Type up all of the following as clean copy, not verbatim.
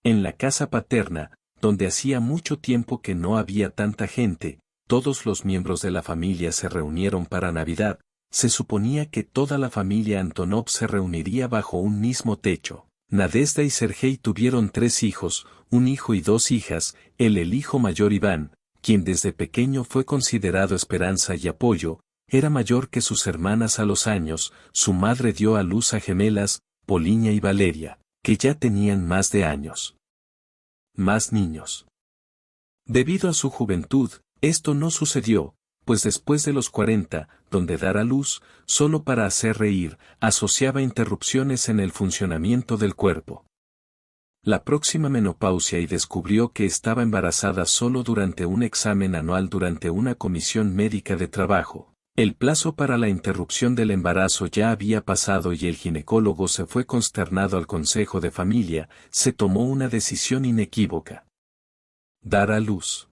En la casa paterna, donde hacía mucho tiempo que no había tanta gente, todos los miembros de la familia se reunieron para Navidad. Se suponía que toda la familia Antonov se reuniría bajo un mismo techo. Nadezhda y Sergei tuvieron 3 hijos, un hijo y 2 hijas, el hijo mayor Iván, quien desde pequeño fue considerado esperanza y apoyo, era mayor que sus hermanas a los años. Su madre dio a luz a gemelas, Polinia y Valeria, que ya tenían más de años. Más niños. Debido a su juventud, esto no sucedió, pues después de los 40, donde dar a luz, solo para hacer reír, asociaba interrupciones en el funcionamiento del cuerpo. La próxima menopausia y descubrió que estaba embarazada solo durante un examen anual durante una comisión médica de trabajo. El plazo para la interrupción del embarazo ya había pasado y el ginecólogo se fue consternado al consejo de familia. Se tomó una decisión inequívoca: dar a luz.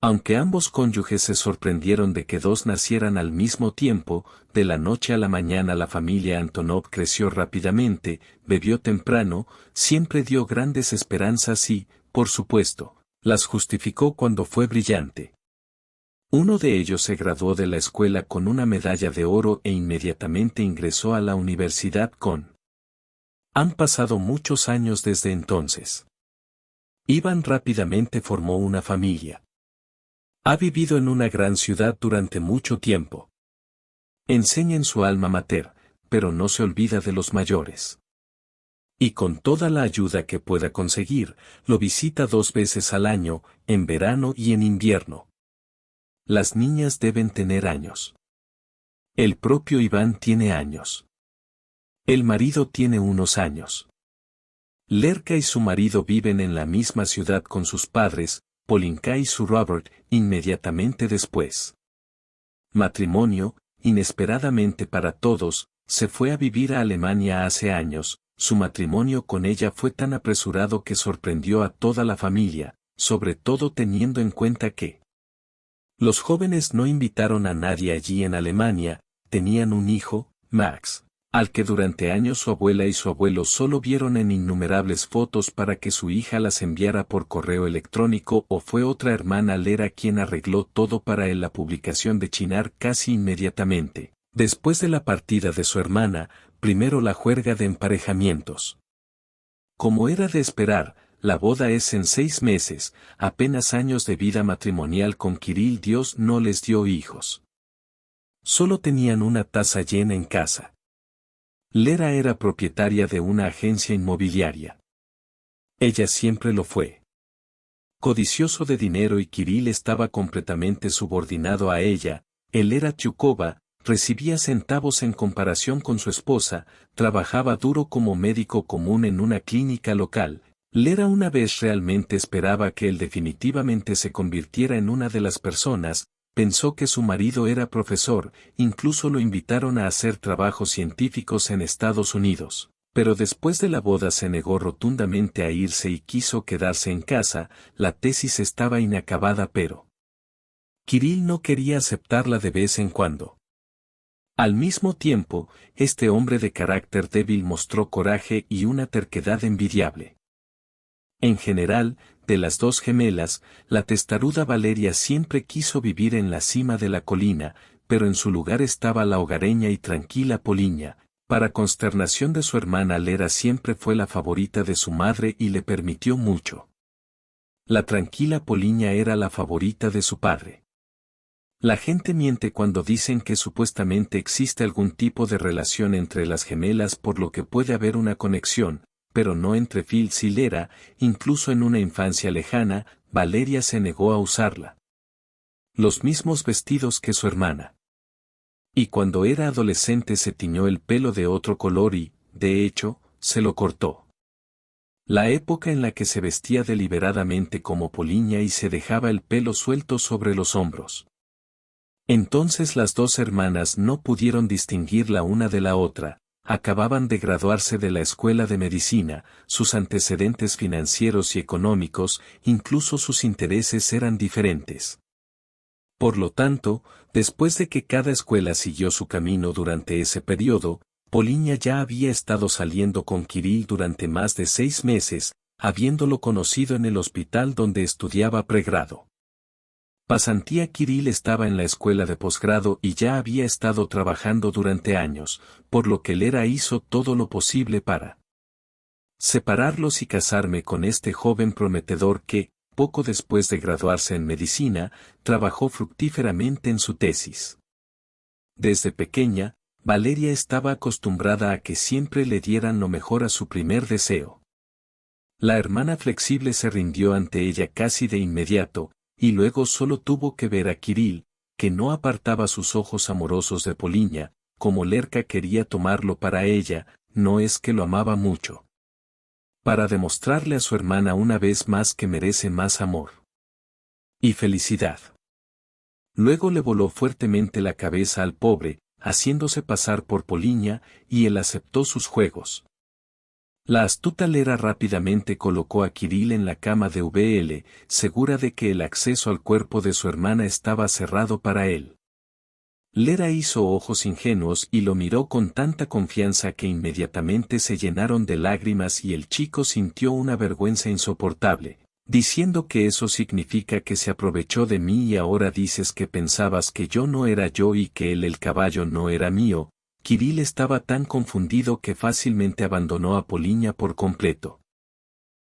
Aunque ambos cónyuges se sorprendieron de que 2 nacieran al mismo tiempo, de la noche a la mañana la familia Antonov creció rápidamente, bebió temprano, siempre dio grandes esperanzas y, por supuesto, las justificó cuando fue brillante. Uno de ellos se graduó de la escuela con una medalla de oro e inmediatamente ingresó a la universidad con. Han pasado muchos años desde entonces. Iván rápidamente formó una familia. Ha vivido en una gran ciudad durante mucho tiempo. Enseña en su alma mater, pero no se olvida de los mayores. Y con toda la ayuda que pueda conseguir, lo visita 2 veces al año, en verano y en invierno. Las niñas deben tener años. El propio Iván tiene años. El marido tiene unos años. Lerka y su marido viven en la misma ciudad con sus padres, Polinka y su Robert, inmediatamente después. Matrimonio, inesperadamente para todos, se fue a vivir a Alemania hace años. Su matrimonio con ella fue tan apresurado que sorprendió a toda la familia, sobre todo teniendo en cuenta que los jóvenes no invitaron a nadie allí en Alemania. Tenían un hijo, Max, al que durante años su abuela y su abuelo solo vieron en innumerables fotos para que su hija las enviara por correo electrónico, o fue otra hermana Lera quien arregló todo para él. La publicación de Chinar casi inmediatamente, después de la partida de su hermana, primero la juerga de emparejamientos. Como era de esperar, la boda es en 6 meses, apenas años de vida matrimonial con Kirill. Dios no les dio hijos. Solo tenían una taza llena en casa. Lera era propietaria de una agencia inmobiliaria. Ella siempre lo fue. Codicioso de dinero, y Kirill estaba completamente subordinado a ella. Lera Tyukova recibía centavos en comparación con su esposa, trabajaba duro como médico común en una clínica local. Lera una vez realmente esperaba que él definitivamente se convirtiera en una de las personas. Pensó que su marido era profesor, incluso lo invitaron a hacer trabajos científicos en Estados Unidos, pero después de la boda se negó rotundamente a irse y quiso quedarse en casa. La tesis estaba inacabada, pero Kirill no quería aceptarla de vez en cuando. Al mismo tiempo, este hombre de carácter débil mostró coraje y una terquedad envidiable. En general, de las 2 gemelas, la testaruda Valeria siempre quiso vivir en la cima de la colina, pero en su lugar estaba la hogareña y tranquila Polinia. Para consternación de su hermana, Lera siempre fue la favorita de su madre y le permitió mucho. La tranquila Polinia era la favorita de su padre. La gente miente cuando dicen que supuestamente existe algún tipo de relación entre las gemelas, por lo que puede haber una conexión, pero no entre Phil y Lera. Incluso en una infancia lejana, Valeria se negó a usarla. Los mismos vestidos que su hermana. Y cuando era adolescente se tiñó el pelo de otro color y, de hecho, se lo cortó. La época en la que se vestía deliberadamente como Polinia y se dejaba el pelo suelto sobre los hombros. Entonces las 2 hermanas no pudieron distinguir la una de la otra. Acababan de graduarse de la escuela de medicina, sus antecedentes financieros y económicos, incluso sus intereses eran diferentes. Por lo tanto, después de que cada escuela siguió su camino durante ese periodo, Polinia ya había estado saliendo con Kirill durante más de 6 meses, habiéndolo conocido en el hospital donde estudiaba pregrado. Pasantía. Kirill estaba en la escuela de posgrado y ya había estado trabajando durante años, por lo que Lera hizo todo lo posible para separarlos y casarme con este joven prometedor que, poco después de graduarse en medicina, trabajó fructíferamente en su tesis. Desde pequeña, Valeria estaba acostumbrada a que siempre le dieran lo mejor a su primer deseo. La hermana flexible se rindió ante ella casi de inmediato, y luego solo tuvo que ver a Kirill, que no apartaba sus ojos amorosos de Poliña, como Lerka quería tomarlo para ella, no es que lo amaba mucho. Para demostrarle a su hermana una vez más que merece más amor y felicidad. Luego le voló fuertemente la cabeza al pobre, haciéndose pasar por Poliña, y él aceptó sus juegos. La astuta Lera rápidamente colocó a Kirill en la cama de VL, segura de que el acceso al cuerpo de su hermana estaba cerrado para él. Lera hizo ojos ingenuos y lo miró con tanta confianza que inmediatamente se llenaron de lágrimas y el chico sintió una vergüenza insoportable, diciendo que eso significa que se aprovechó de mí y ahora dices que pensabas que yo no era yo y que el caballo no era mío. Kirill estaba tan confundido que fácilmente abandonó a Poliña por completo.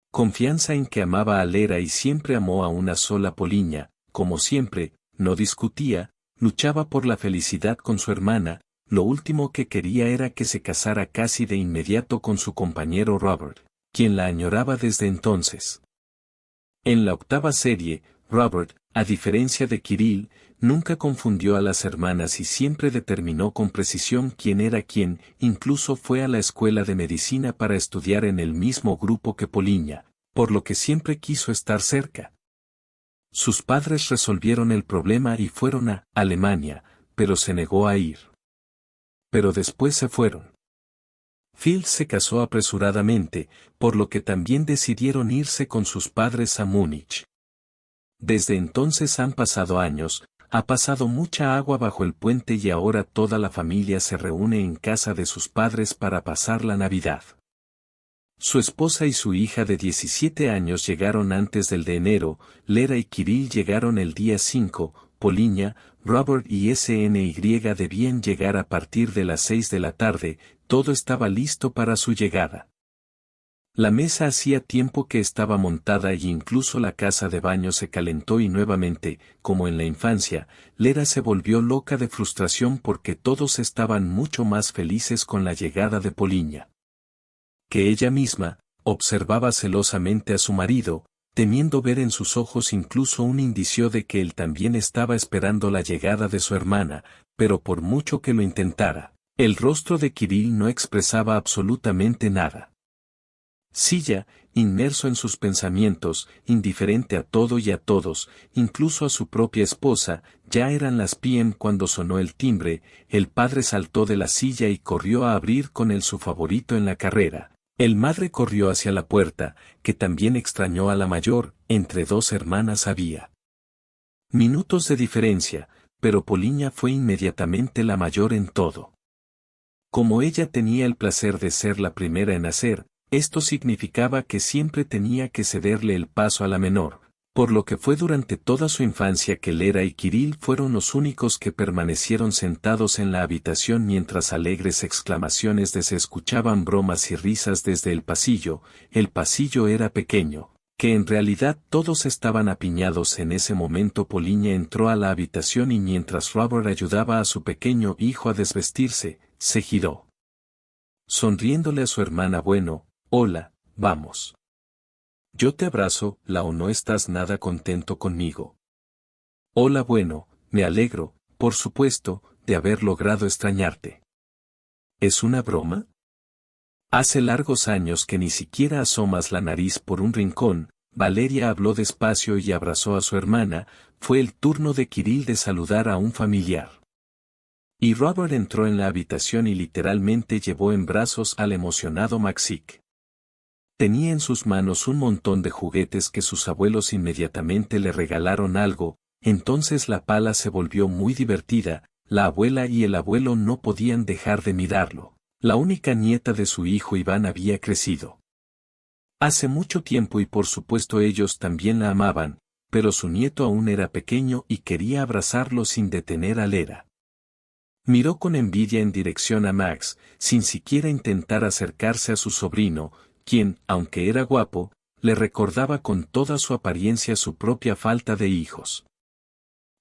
Confianza en que amaba a Lera y siempre amó a una sola Poliña, como siempre, no discutía, luchaba por la felicidad con su hermana, lo último que quería era que se casara casi de inmediato con su compañero Robert, quien la añoraba desde entonces. En la octava serie, Robert, a diferencia de Kirill, nunca confundió a las hermanas y siempre determinó con precisión quién era quién, incluso fue a la escuela de medicina para estudiar en el mismo grupo que Poliña, por lo que siempre quiso estar cerca. Sus padres resolvieron el problema y fueron a Alemania, pero se negó a ir. Pero después se fueron. Phil se casó apresuradamente, por lo que también decidieron irse con sus padres a Múnich. Desde entonces han pasado años, ha pasado mucha agua bajo el puente y ahora toda la familia se reúne en casa de sus padres para pasar la Navidad. Su esposa y su hija de 17 años llegaron antes del de enero, Lera y Kirill llegaron el día 5, Poliña, Robert y SNY debían llegar a partir de las 6 de la tarde, todo estaba listo para su llegada. La mesa hacía tiempo que estaba montada y incluso la casa de baño se calentó y nuevamente, como en la infancia, Lera se volvió loca de frustración porque todos estaban mucho más felices con la llegada de Poliña que ella misma. Observaba celosamente a su marido, temiendo ver en sus ojos incluso un indicio de que él también estaba esperando la llegada de su hermana, pero por mucho que lo intentara, el rostro de Kirill no expresaba absolutamente nada. Silla, inmerso en sus pensamientos, indiferente a todo y a todos, incluso a su propia esposa, ya eran las PM cuando sonó el timbre, el padre saltó de la silla y corrió a abrir con él su favorito en la carrera. El madre corrió hacia la puerta, que también extrañó a la mayor, entre dos hermanas había minutos de diferencia, pero Poliña fue inmediatamente la mayor en todo. Como ella tenía el placer de ser la primera en nacer, esto significaba que siempre tenía que cederle el paso a la menor, por lo que fue durante toda su infancia que Lera y Kirill fueron los únicos que permanecieron sentados en la habitación mientras alegres exclamaciones se escuchaban bromas y risas desde el pasillo era pequeño, que en realidad todos estaban apiñados en ese momento. Poliña entró a la habitación y mientras Robert ayudaba a su pequeño hijo a desvestirse, se giró. Sonriéndole a su hermana: bueno, hola, vamos. Yo te abrazo, ¿o no estás nada contento conmigo? Hola, bueno, me alegro, por supuesto, de haber logrado extrañarte. ¿Es una broma? Hace largos años que ni siquiera asomas la nariz por un rincón. Valeria habló despacio y abrazó a su hermana. Fue el turno de Kirill de saludar a un familiar. Y Robert entró en la habitación y literalmente llevó en brazos al emocionado Maxik. Tenía en sus manos un montón de juguetes que sus abuelos inmediatamente le regalaron algo, entonces la pala se volvió muy divertida, la abuela y el abuelo no podían dejar de mirarlo. La única nieta de su hijo Iván había crecido. Hace mucho tiempo y por supuesto ellos también la amaban, pero su nieto aún era pequeño y quería abrazarlo sin detener a Lera. Miró con envidia en dirección a Max, sin siquiera intentar acercarse a su sobrino, quien, aunque era guapo, le recordaba con toda su apariencia su propia falta de hijos.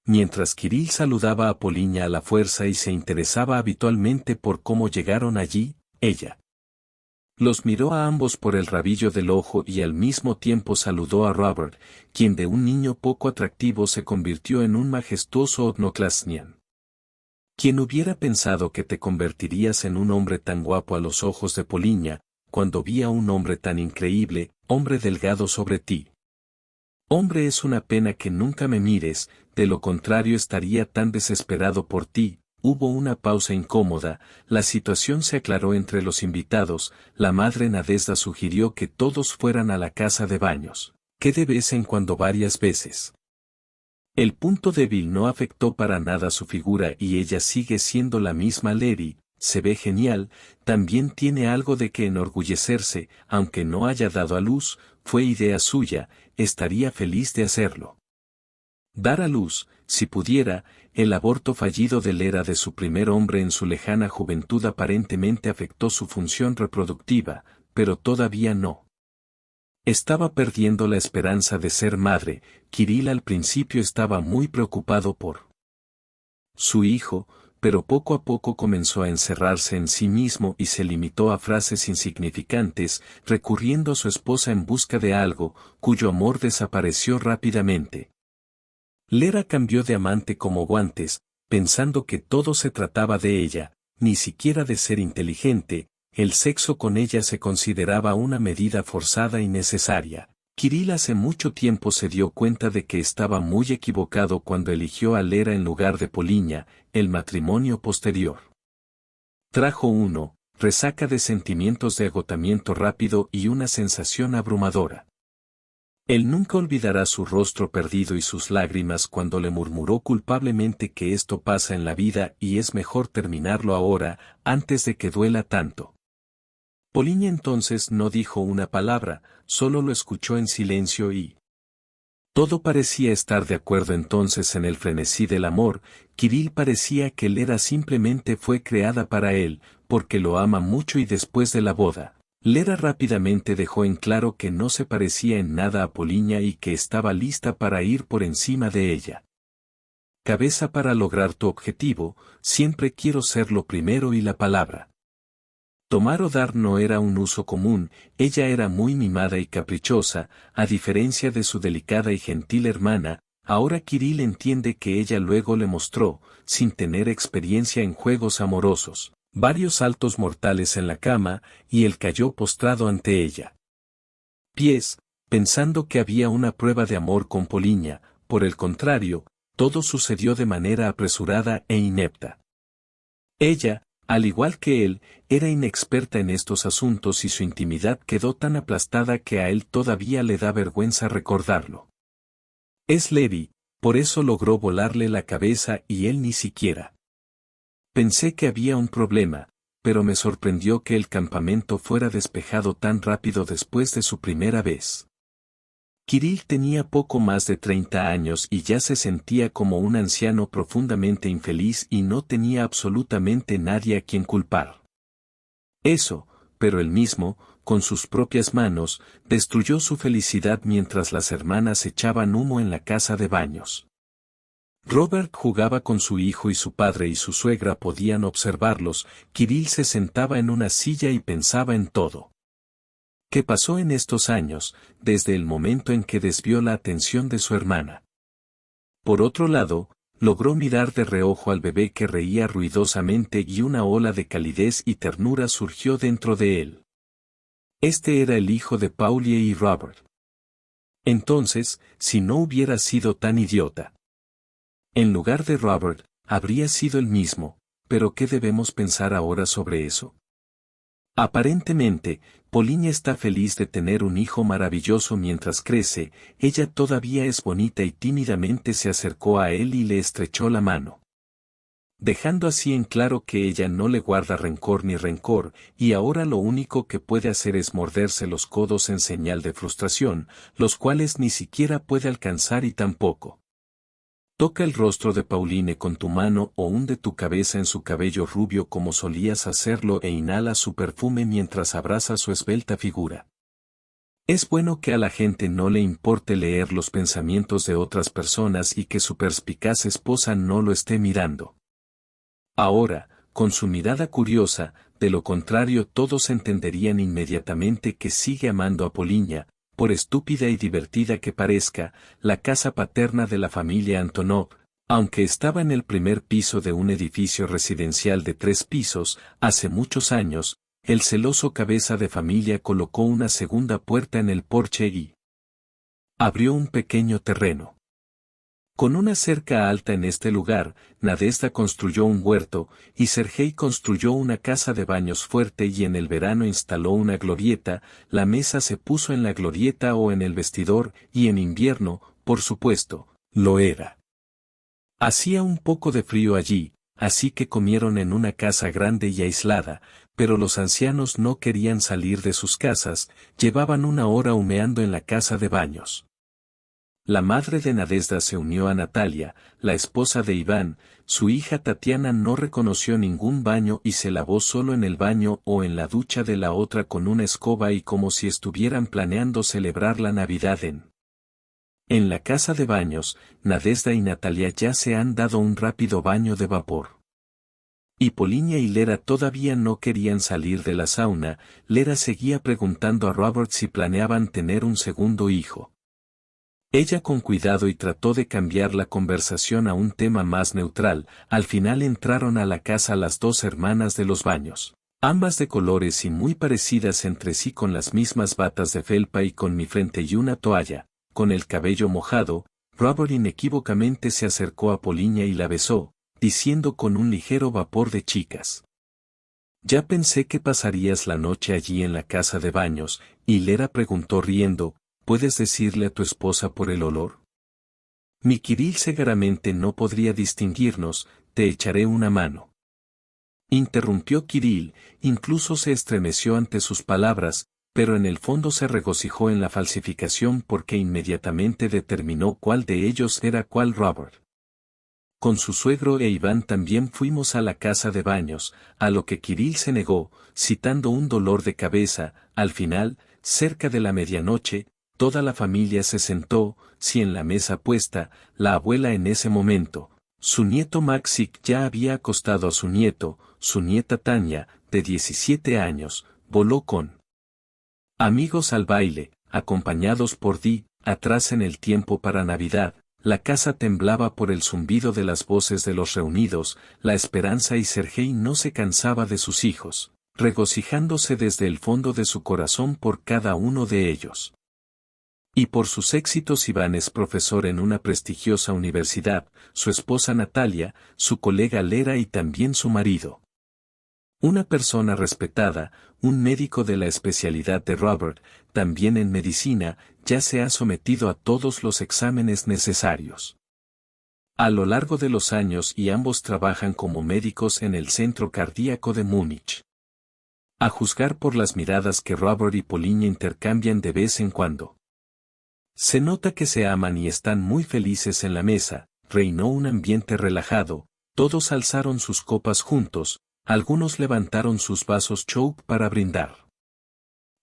Mientras Kirill saludaba a Poliña a la fuerza y se interesaba habitualmente por cómo llegaron allí, ella los miró a ambos por el rabillo del ojo y al mismo tiempo saludó a Robert, quien de un niño poco atractivo se convirtió en un majestuoso odnoclasnian. ¿Quién hubiera pensado que te convertirías en un hombre tan guapo a los ojos de Poliña, cuando vi a un hombre tan increíble, hombre delgado sobre ti? Hombre, es una pena que nunca me mires, de lo contrario estaría tan desesperado por ti. Hubo una pausa incómoda, la situación se aclaró entre los invitados, la madre Nadezhda sugirió que todos fueran a la casa de baños, que de vez en cuando varias veces. El punto débil no afectó para nada su figura y ella sigue siendo la misma Lady, se ve genial, también tiene algo de que enorgullecerse, aunque no haya dado a luz, fue idea suya, estaría feliz de hacerlo. Dar a luz, si pudiera, el aborto fallido de Lera de su primer hombre en su lejana juventud aparentemente afectó su función reproductiva, pero todavía no. Estaba perdiendo la esperanza de ser madre. Kirill al principio estaba muy preocupado por su hijo, pero poco a poco comenzó a encerrarse en sí mismo y se limitó a frases insignificantes, recurriendo a su esposa en busca de algo, cuyo amor desapareció rápidamente. Lera cambió de amante como guantes, pensando que todo se trataba de ella, ni siquiera de ser inteligente. El sexo con ella se consideraba una medida forzada y necesaria. Kirill hace mucho tiempo se dio cuenta de que estaba muy equivocado cuando eligió a Lera en lugar de Poliña. El matrimonio posterior trajo resaca de sentimientos de agotamiento rápido y una sensación abrumadora. Él nunca olvidará su rostro perdido y sus lágrimas cuando le murmuró culpablemente que esto pasa en la vida y es mejor terminarlo ahora, antes de que duela tanto. Poliña entonces no dijo una palabra, solo lo escuchó en silencio y todo parecía estar de acuerdo entonces en el frenesí del amor. Kirill parecía que Lera simplemente fue creada para él, porque lo ama mucho y después de la boda, Lera rápidamente dejó en claro que no se parecía en nada a Poliña y que estaba lista para ir por encima de ella. Cabeza, para lograr tu objetivo, siempre quiero ser lo primero y la palabra. Tomar o dar no era un uso común, ella era muy mimada y caprichosa, a diferencia de su delicada y gentil hermana. Ahora Kirill entiende que ella luego le mostró, sin tener experiencia en juegos amorosos, varios saltos mortales en la cama, y él cayó postrado ante ella. Pensando que había una prueba de amor con Poliña. Por el contrario, todo sucedió de manera apresurada e inepta. Ella, al igual que él, era inexperta en estos asuntos y su intimidad quedó tan aplastada que a él todavía le da vergüenza recordarlo. Es Levi, por eso logró volarle la cabeza y él ni siquiera. Pensé que había un problema, pero me sorprendió que el campamento fuera despejado tan rápido después de su primera vez. Kirill tenía poco más de 30 años y ya se sentía como un anciano profundamente infeliz y no tenía absolutamente nadie a quien culpar. Eso, pero él mismo, con sus propias manos, destruyó su felicidad mientras las hermanas echaban humo en la casa de baños. Robert jugaba con su hijo y su padre y su suegra podían observarlos. Kirill se sentaba en una silla y pensaba en todo. ¿Qué pasó en estos años, desde el momento en que desvió la atención de su hermana? Por otro lado, logró mirar de reojo al bebé que reía ruidosamente y una ola de calidez y ternura surgió dentro de él. Este era el hijo de Paulie y Robert. Entonces, si no hubiera sido tan idiota. En lugar de Robert, habría sido el mismo, pero ¿qué debemos pensar ahora sobre eso? Aparentemente, Poliña está feliz de tener un hijo maravilloso mientras crece. Ella todavía es bonita y tímidamente se acercó a él y le estrechó la mano. dejando así en claro que ella no le guarda rencor ni rencor, y ahora lo único que puede hacer es morderse los codos en señal de frustración, los cuales ni siquiera puede alcanzar y tampoco. Toca el rostro de Pauline con tu mano o hunde tu cabeza en su cabello rubio como solías hacerlo e inhala su perfume mientras abraza su esbelta figura. Es bueno que a la gente no le importe leer los pensamientos de otras personas y que su perspicaz esposa no lo esté mirando. Ahora, con su mirada curiosa, de lo contrario todos entenderían inmediatamente que sigue amando a Poliña, por estúpida y divertida que parezca, la casa paterna de la familia Antonov, aunque estaba en el primer piso de un edificio residencial de 3 pisos, hace muchos años, el celoso cabeza de familia colocó una segunda puerta en el porche y abrió un pequeño terreno. Con una cerca alta en este lugar, Nadezhda construyó un huerto, y Sergei construyó una casa de baños fuerte y en el verano instaló una glorieta, la mesa se puso en la glorieta o en el vestidor, y en invierno, por supuesto, lo era. Hacía un poco de frío allí, así que comieron en una casa grande y aislada, pero los ancianos no querían salir de sus casas, llevaban una hora humeando en la casa de baños. La madre de Nadezhda se unió a Natalia, la esposa de Iván, su hija Tatiana no reconoció ningún baño y se lavó solo en el baño o en la ducha de la otra con una escoba y como si estuvieran planeando celebrar la Navidad en la casa de baños, Nadezhda y Natalia ya se han dado un rápido baño de vapor. Y Poliña y Lera todavía no querían salir de la sauna, Lera seguía preguntando a Robert si planeaban tener un segundo hijo. Ella con cuidado y trató de cambiar la conversación a un tema más neutral, al final entraron a la casa las 2 hermanas de los baños, ambas de colores y muy parecidas entre sí con las mismas batas de felpa y con mi frente y una toalla, con el cabello mojado. Robert inequívocamente se acercó a Poliña y la besó, diciendo con un ligero vapor de chicas. Ya pensé que pasarías la noche allí en la casa de baños, y Lera preguntó riendo, ¿puedes decirle a tu esposa por el olor? Mi Kirill seguramente no podría distinguirnos, te echaré una mano. Interrumpió Kirill, incluso se estremeció ante sus palabras, pero en el fondo se regocijó en la falsificación porque inmediatamente determinó cuál de ellos era cuál Robert. Con su suegro e Iván también fuimos a la casa de baños, a lo que Kirill se negó, citando un dolor de cabeza. Al final, cerca de la medianoche, toda la familia se sentó, sí en la mesa puesta, la abuela en ese momento. Su nieto Maxik ya había acostado a su nieto, su nieta Tania, de 17 años, voló con amigos al baile, acompañados por Di, atrás en el tiempo para Navidad. La casa temblaba por el zumbido de las voces de los reunidos, la esperanza y Sergei no se cansaba de sus hijos, regocijándose desde el fondo de su corazón por cada uno de ellos. Y por sus éxitos Iván es profesor en una prestigiosa universidad, su esposa Natalia, su colega Lera y también su marido. Una persona respetada, un médico de la especialidad de Robert, también en medicina, ya se ha sometido a todos los exámenes necesarios. A lo largo de los años y ambos trabajan como médicos en el Centro Cardíaco de Múnich. A juzgar por las miradas que Robert y Poliña intercambian de vez en cuando. Se nota que se aman y están muy felices en la mesa, reinó un ambiente relajado, todos alzaron sus copas juntos, algunos levantaron sus vasos choke para brindar.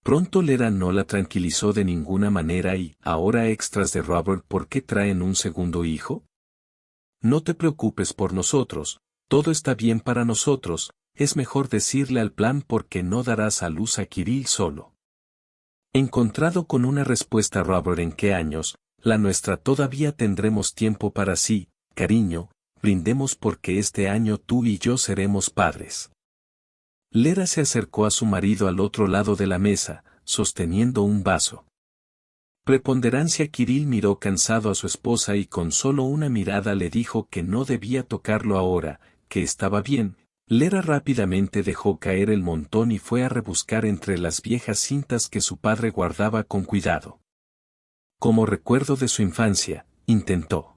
Pronto Lera no la tranquilizó de ninguna manera y, ahora extras de Robert, ¿por qué traen un segundo hijo? No te preocupes por nosotros, todo está bien para nosotros, es mejor decirle al plan porque no darás a luz a Kirill solo. Encontrado con una respuesta Robert ¿en qué años? La nuestra todavía tendremos tiempo para sí, cariño, brindemos porque este año tú y yo seremos padres. Lera se acercó a su marido al otro lado de la mesa, sosteniendo un vaso. Preponderancia. Kirill miró cansado a su esposa y con solo una mirada le dijo que no debía tocarlo ahora, que estaba bien. Lera rápidamente dejó caer el montón y fue a rebuscar entre las viejas cintas que su padre guardaba con cuidado. Como recuerdo de su infancia, intentó.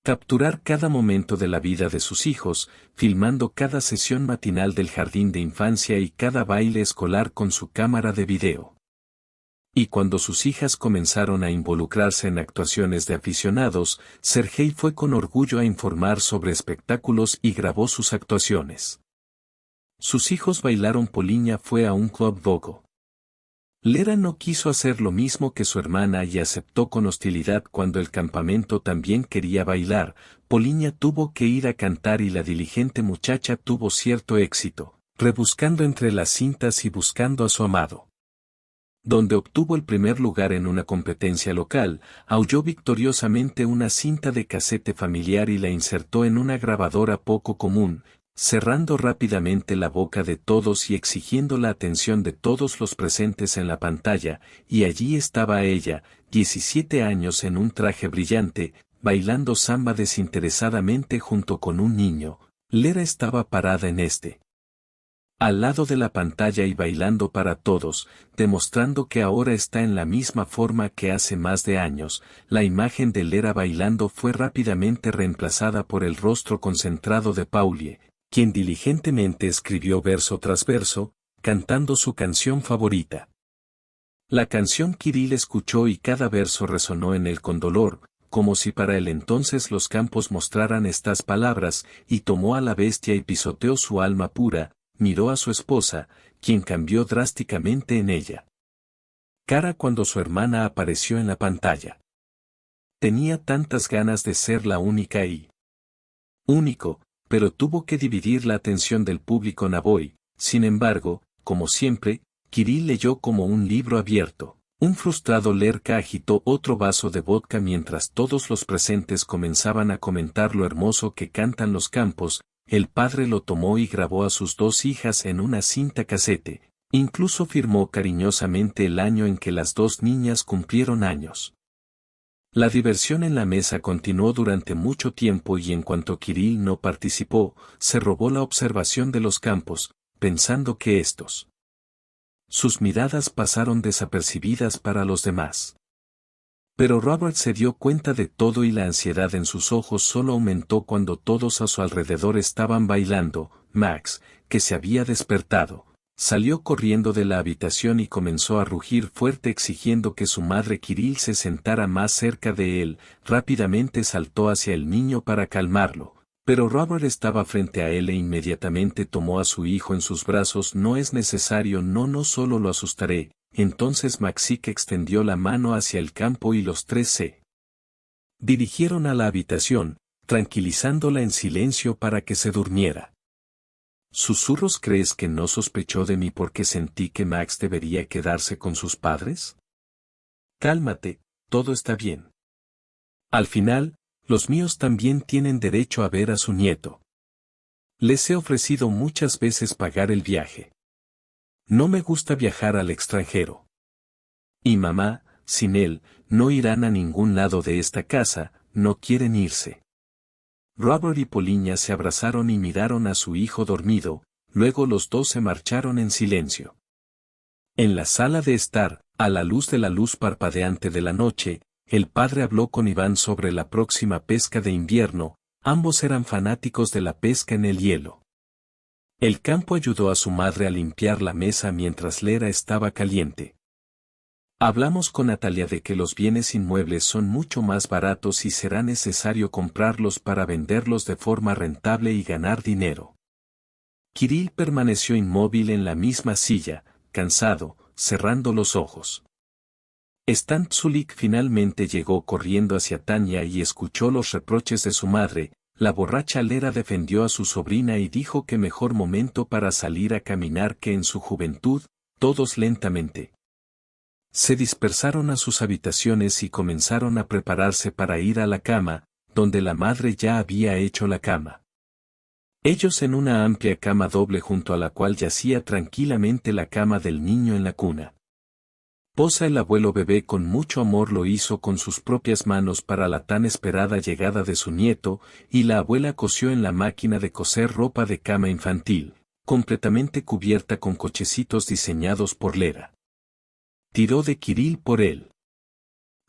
Capturar cada momento de la vida de sus hijos, filmando cada sesión matinal del jardín de infancia y cada baile escolar con su cámara de video. Y cuando sus hijas comenzaron a involucrarse en actuaciones de aficionados, Sergei fue con orgullo a informar sobre espectáculos y grabó sus actuaciones. Sus hijos bailaron. Poliña fue a un club Vogo. Lera no quiso hacer lo mismo que su hermana y aceptó con hostilidad cuando el campamento también quería bailar. Poliña tuvo que ir a cantar y la diligente muchacha tuvo cierto éxito, rebuscando entre las cintas y buscando a su amado. Donde obtuvo el primer lugar en una competencia local, aulló victoriosamente una cinta de casete familiar y la insertó en una grabadora poco común, cerrando rápidamente la boca de todos y exigiendo la atención de todos los presentes en la pantalla, y allí estaba ella, 17 años en un traje brillante, bailando samba desinteresadamente junto con un niño. Lera estaba parada al lado de la pantalla y bailando para todos, demostrando que ahora está en la misma forma que hace más de años. La imagen de Lera bailando fue rápidamente reemplazada por el rostro concentrado de Paulie, quien diligentemente escribió verso tras verso, cantando su canción favorita. La canción Kirill escuchó y cada verso resonó en él con dolor, como si para él entonces los campos mostraran estas palabras, y tomó a la bestia y pisoteó su alma pura. Miró a su esposa, quien cambió drásticamente en ella. Cara cuando su hermana apareció en la pantalla. Tenía tantas ganas de ser la única y único, pero tuvo que dividir la atención del público Navoy. Sin embargo, como siempre, Kirill leyó como un libro abierto. Un frustrado Lerka agitó otro vaso de vodka mientras todos los presentes comenzaban a comentar lo hermoso que cantan los campos. El padre lo tomó y grabó a sus dos hijas en una cinta casete, incluso firmó cariñosamente el año en que las dos niñas cumplieron años. La diversión en la mesa continuó durante mucho tiempo y en cuanto Kirill no participó, se robó la observación de los campos, pensando que sus miradas pasaron desapercibidas para los demás. Pero Robert se dio cuenta de todo y la ansiedad en sus ojos solo aumentó cuando todos a su alrededor estaban bailando. Max, que se había despertado, salió corriendo de la habitación y comenzó a rugir fuerte exigiendo que su madre Kirill se sentara más cerca de él. Rápidamente saltó hacia el niño para calmarlo, pero Robert estaba frente a él e inmediatamente tomó a su hijo en sus brazos. No es necesario, no solo lo asustaré. Entonces Maxik extendió la mano hacia el campo y los tres se dirigieron a la habitación, tranquilizándola en silencio para que se durmiera. ¿Susurros? ¿Crees que no sospechó de mí porque sentí que Max debería quedarse con sus padres? Cálmate, todo está bien. Al final, los míos también tienen derecho a ver a su nieto. Les he ofrecido muchas veces pagar el viaje. No me gusta viajar al extranjero. Y mamá, sin él, no irán a ningún lado de esta casa, no quieren irse. Robert y Poliña se abrazaron y miraron a su hijo dormido, luego los dos se marcharon en silencio. En la sala de estar, a la luz de la luz parpadeante de la noche, el padre habló con Iván sobre la próxima pesca de invierno. Ambos eran fanáticos de la pesca en el hielo. El campo ayudó a su madre a limpiar la mesa mientras Lera estaba caliente. Hablamos con Natalia de que los bienes inmuebles son mucho más baratos y será necesario comprarlos para venderlos de forma rentable y ganar dinero. Kirill permaneció inmóvil en la misma silla, cansado, cerrando los ojos. Stan Tsulik finalmente llegó corriendo hacia Tanya y escuchó los reproches de su madre. La borracha Lera defendió a su sobrina y dijo que mejor momento para salir a caminar que en su juventud. Todos lentamente se dispersaron a sus habitaciones y comenzaron a prepararse para ir a la cama, donde la madre ya había hecho la cama. Ellos en una amplia cama doble junto a la cual yacía tranquilamente la cama del niño en la cuna. Posa el abuelo bebé con mucho amor lo hizo con sus propias manos para la tan esperada llegada de su nieto, y la abuela cosió en la máquina de coser ropa de cama infantil, completamente cubierta con cochecitos diseñados por Lera. Tiró de Kirill por él.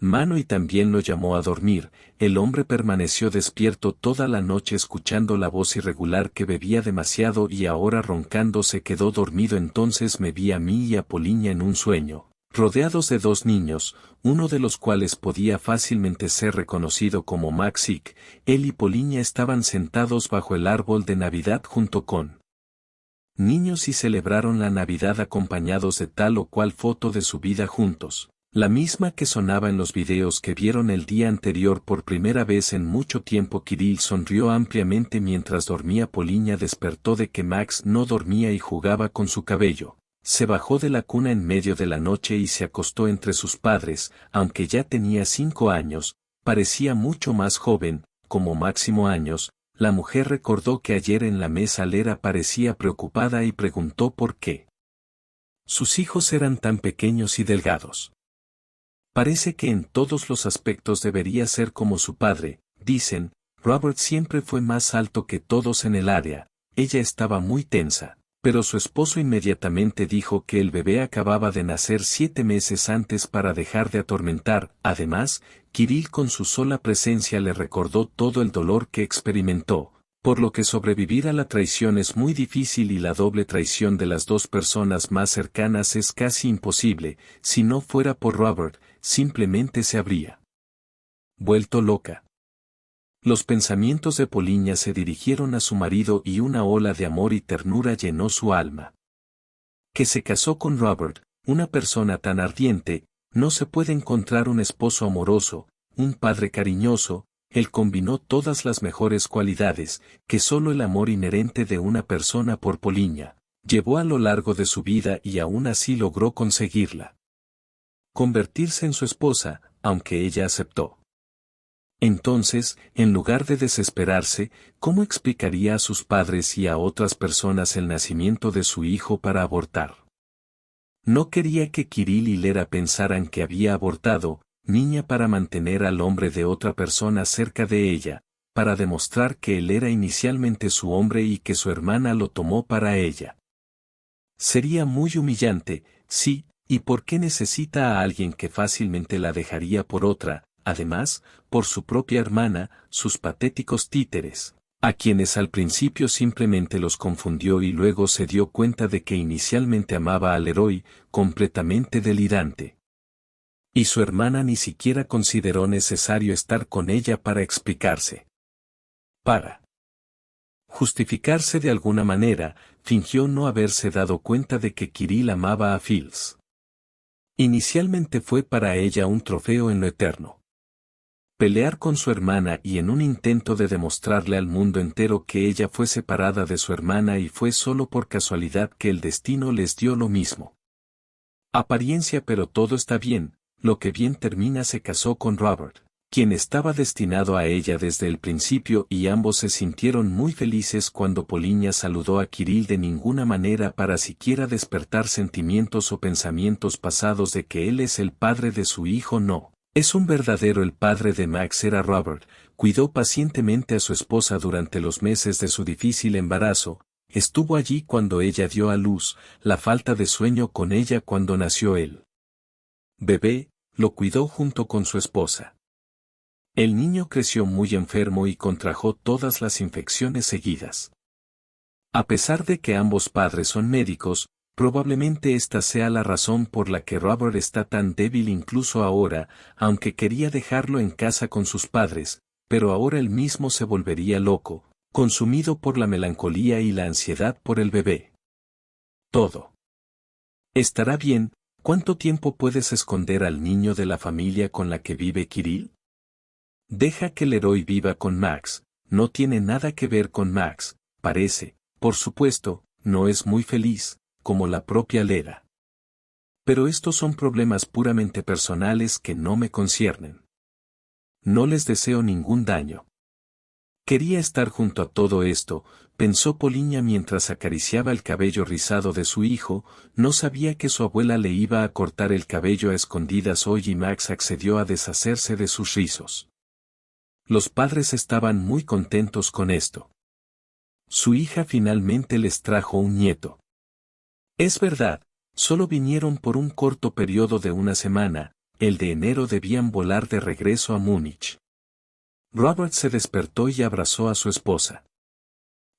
mano y también lo llamó a dormir. El hombre permaneció despierto toda la noche escuchando la voz irregular que bebía demasiado y ahora roncando se quedó dormido. Entonces me vi a mí y a Poliña en un sueño, rodeados de dos niños, uno de los cuales podía fácilmente ser reconocido como Max Ick. Él y Poliña estaban sentados bajo el árbol de Navidad junto con niños y celebraron la Navidad acompañados de tal o cual foto de su vida juntos. La misma que sonaba en los videos que vieron el día anterior. Por primera vez en mucho tiempo Kirill sonrió ampliamente mientras dormía. Poliña despertó de que Max no dormía y jugaba con su cabello. Se bajó de la cuna en medio de la noche y se acostó entre sus padres. Aunque ya tenía 5 años, parecía mucho más joven, como máximo años. La mujer recordó que ayer en la mesa Lera parecía preocupada y preguntó por qué sus hijos eran tan pequeños y delgados. Parece que en todos los aspectos debería ser como su padre, dicen. Robert siempre fue más alto que todos en el área. Ella estaba muy tensa, pero su esposo inmediatamente dijo que el bebé acababa de nacer 7 meses antes para dejar de atormentar. Además, Kirill con su sola presencia le recordó todo el dolor que experimentó, por lo que sobrevivir a la traición es muy difícil y la doble traición de las dos personas más cercanas es casi imposible. Si no fuera por Robert, simplemente se habría vuelto loca. Los pensamientos de Poliña se dirigieron a su marido y una ola de amor y ternura llenó su alma. Que se casó con Robert, una persona tan ardiente. No se puede encontrar un esposo amoroso, un padre cariñoso. Él combinó todas las mejores cualidades que solo el amor inherente de una persona por Poliña llevó a lo largo de su vida y aún así logró conseguirla convertirse en su esposa, aunque ella aceptó. Entonces, en lugar de desesperarse, ¿cómo explicaría a sus padres y a otras personas el nacimiento de su hijo para abortar? No quería que Kirill y Lera pensaran que había abortado, niña, para mantener al hombre de otra persona cerca de ella, para demostrar que él era inicialmente su hombre y que su hermana lo tomó para ella. Sería muy humillante, sí. ¿Y por qué necesita a alguien que fácilmente la dejaría por otra, además, por su propia hermana, sus patéticos títeres, a quienes al principio simplemente los confundió y luego se dio cuenta de que inicialmente amaba al héroe, completamente delirante? Y su hermana ni siquiera consideró necesario estar con ella para explicarse. Para justificarse de alguna manera, fingió no haberse dado cuenta de que Kirill amaba a Fields. Inicialmente fue para ella un trofeo en lo eterno. Pelear con su hermana y en un intento de demostrarle al mundo entero que ella fue separada de su hermana y fue solo por casualidad que el destino les dio lo mismo. Apariencia, pero todo está bien. Lo que bien termina. Se casó con Robert, quien estaba destinado a ella desde el principio, y ambos se sintieron muy felices cuando Poliña saludó a Kirill. De ninguna manera para siquiera despertar sentimientos o pensamientos pasados de que él es el padre de su hijo. No, es un verdadero. El padre de Max era Robert. Cuidó pacientemente a su esposa durante los meses de su difícil embarazo. Estuvo allí cuando ella dio a luz, la falta de sueño con ella cuando nació el bebé, lo cuidó junto con su esposa. El niño creció muy enfermo y contrajo todas las infecciones seguidas. A pesar de que ambos padres son médicos, probablemente esta sea la razón por la que Robert está tan débil incluso ahora, aunque quería dejarlo en casa con sus padres, pero ahora él mismo se volvería loco, consumido por la melancolía y la ansiedad por el bebé. Todo estará bien. ¿Cuánto tiempo puedes esconder al niño de la familia con la que vive Kirill? Deja que el héroe viva con Max. No tiene nada que ver con Max, parece. Por supuesto, no es muy feliz, como la propia Lera. Pero estos son problemas puramente personales que no me conciernen. No les deseo ningún daño. Quería estar junto a todo esto, pensó Poliña mientras acariciaba el cabello rizado de su hijo. No sabía que su abuela le iba a cortar el cabello a escondidas hoy y Max accedió a deshacerse de sus rizos. Los padres estaban muy contentos con esto. Su hija finalmente les trajo un nieto. Es verdad, solo vinieron por un corto periodo de una semana, el de enero debían volar de regreso a Múnich. Robert se despertó y abrazó a su esposa.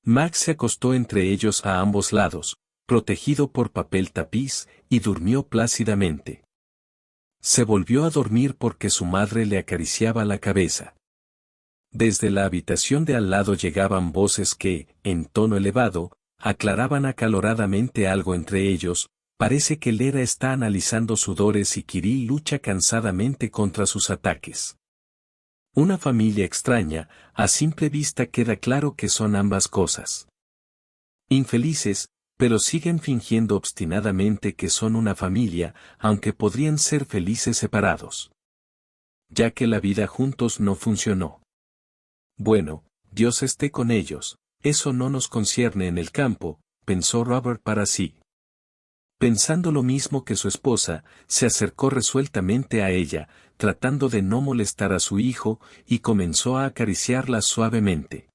Max se acostó entre ellos a ambos lados, protegido por papel tapiz, y durmió plácidamente. Se volvió a dormir porque su madre le acariciaba la cabeza. Desde la habitación de al lado llegaban voces que, en tono elevado, aclaraban acaloradamente algo entre ellos. Parece que Lera está analizando sudores y Kirill lucha cansadamente contra sus ataques. Una familia extraña, a simple vista queda claro que son ambas cosas. Infelices, pero siguen fingiendo obstinadamente que son una familia, aunque podrían ser felices separados. Ya que la vida juntos no funcionó. Bueno, Dios esté con ellos, eso no nos concierne en el campo, pensó Robert para sí. Pensando lo mismo que su esposa, se acercó resueltamente a ella, tratando de no molestar a su hijo, y comenzó a acariciarla suavemente.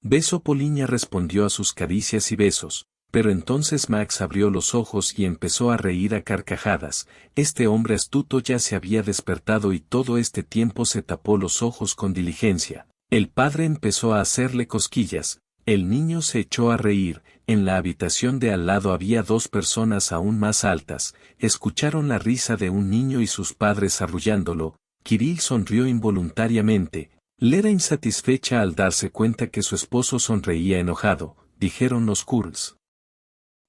Beso Poliña respondió a sus caricias y besos, pero entonces Max abrió los ojos y empezó a reír a carcajadas. Este hombre astuto ya se había despertado y todo este tiempo se tapó los ojos con diligencia. El padre empezó a hacerle cosquillas, el niño se echó a reír. En la habitación de al lado había dos personas aún más altas, escucharon la risa de un niño y sus padres arrullándolo. Kirill sonrió involuntariamente. Lera insatisfecha al darse cuenta que su esposo sonreía enojado, dijeron los Kurls.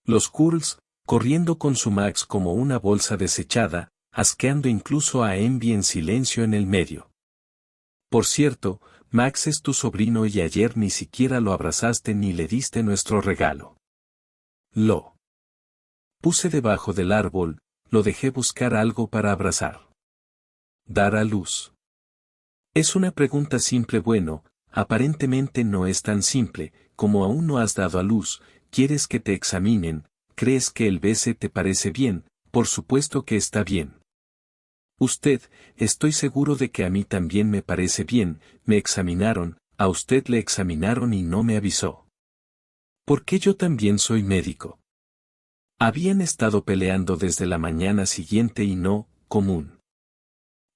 Los Kurls, corriendo con su Max como una bolsa desechada, asqueando incluso a Envy en silencio en el medio. Por cierto, Max es tu sobrino y ayer ni siquiera lo abrazaste ni le diste nuestro regalo. Lo puse debajo del árbol, lo dejé buscar algo para abrazar. Dar a luz. Es una pregunta simple. Bueno, aparentemente no es tan simple, como aún no has dado a luz, quieres que te examinen, crees que el BC te parece bien, por supuesto que está bien. Usted, estoy seguro de que a mí también me parece bien, me examinaron, a usted le examinaron y no me avisó. ¿Por qué yo también soy médico? Habían estado peleando desde la mañana siguiente y no, común.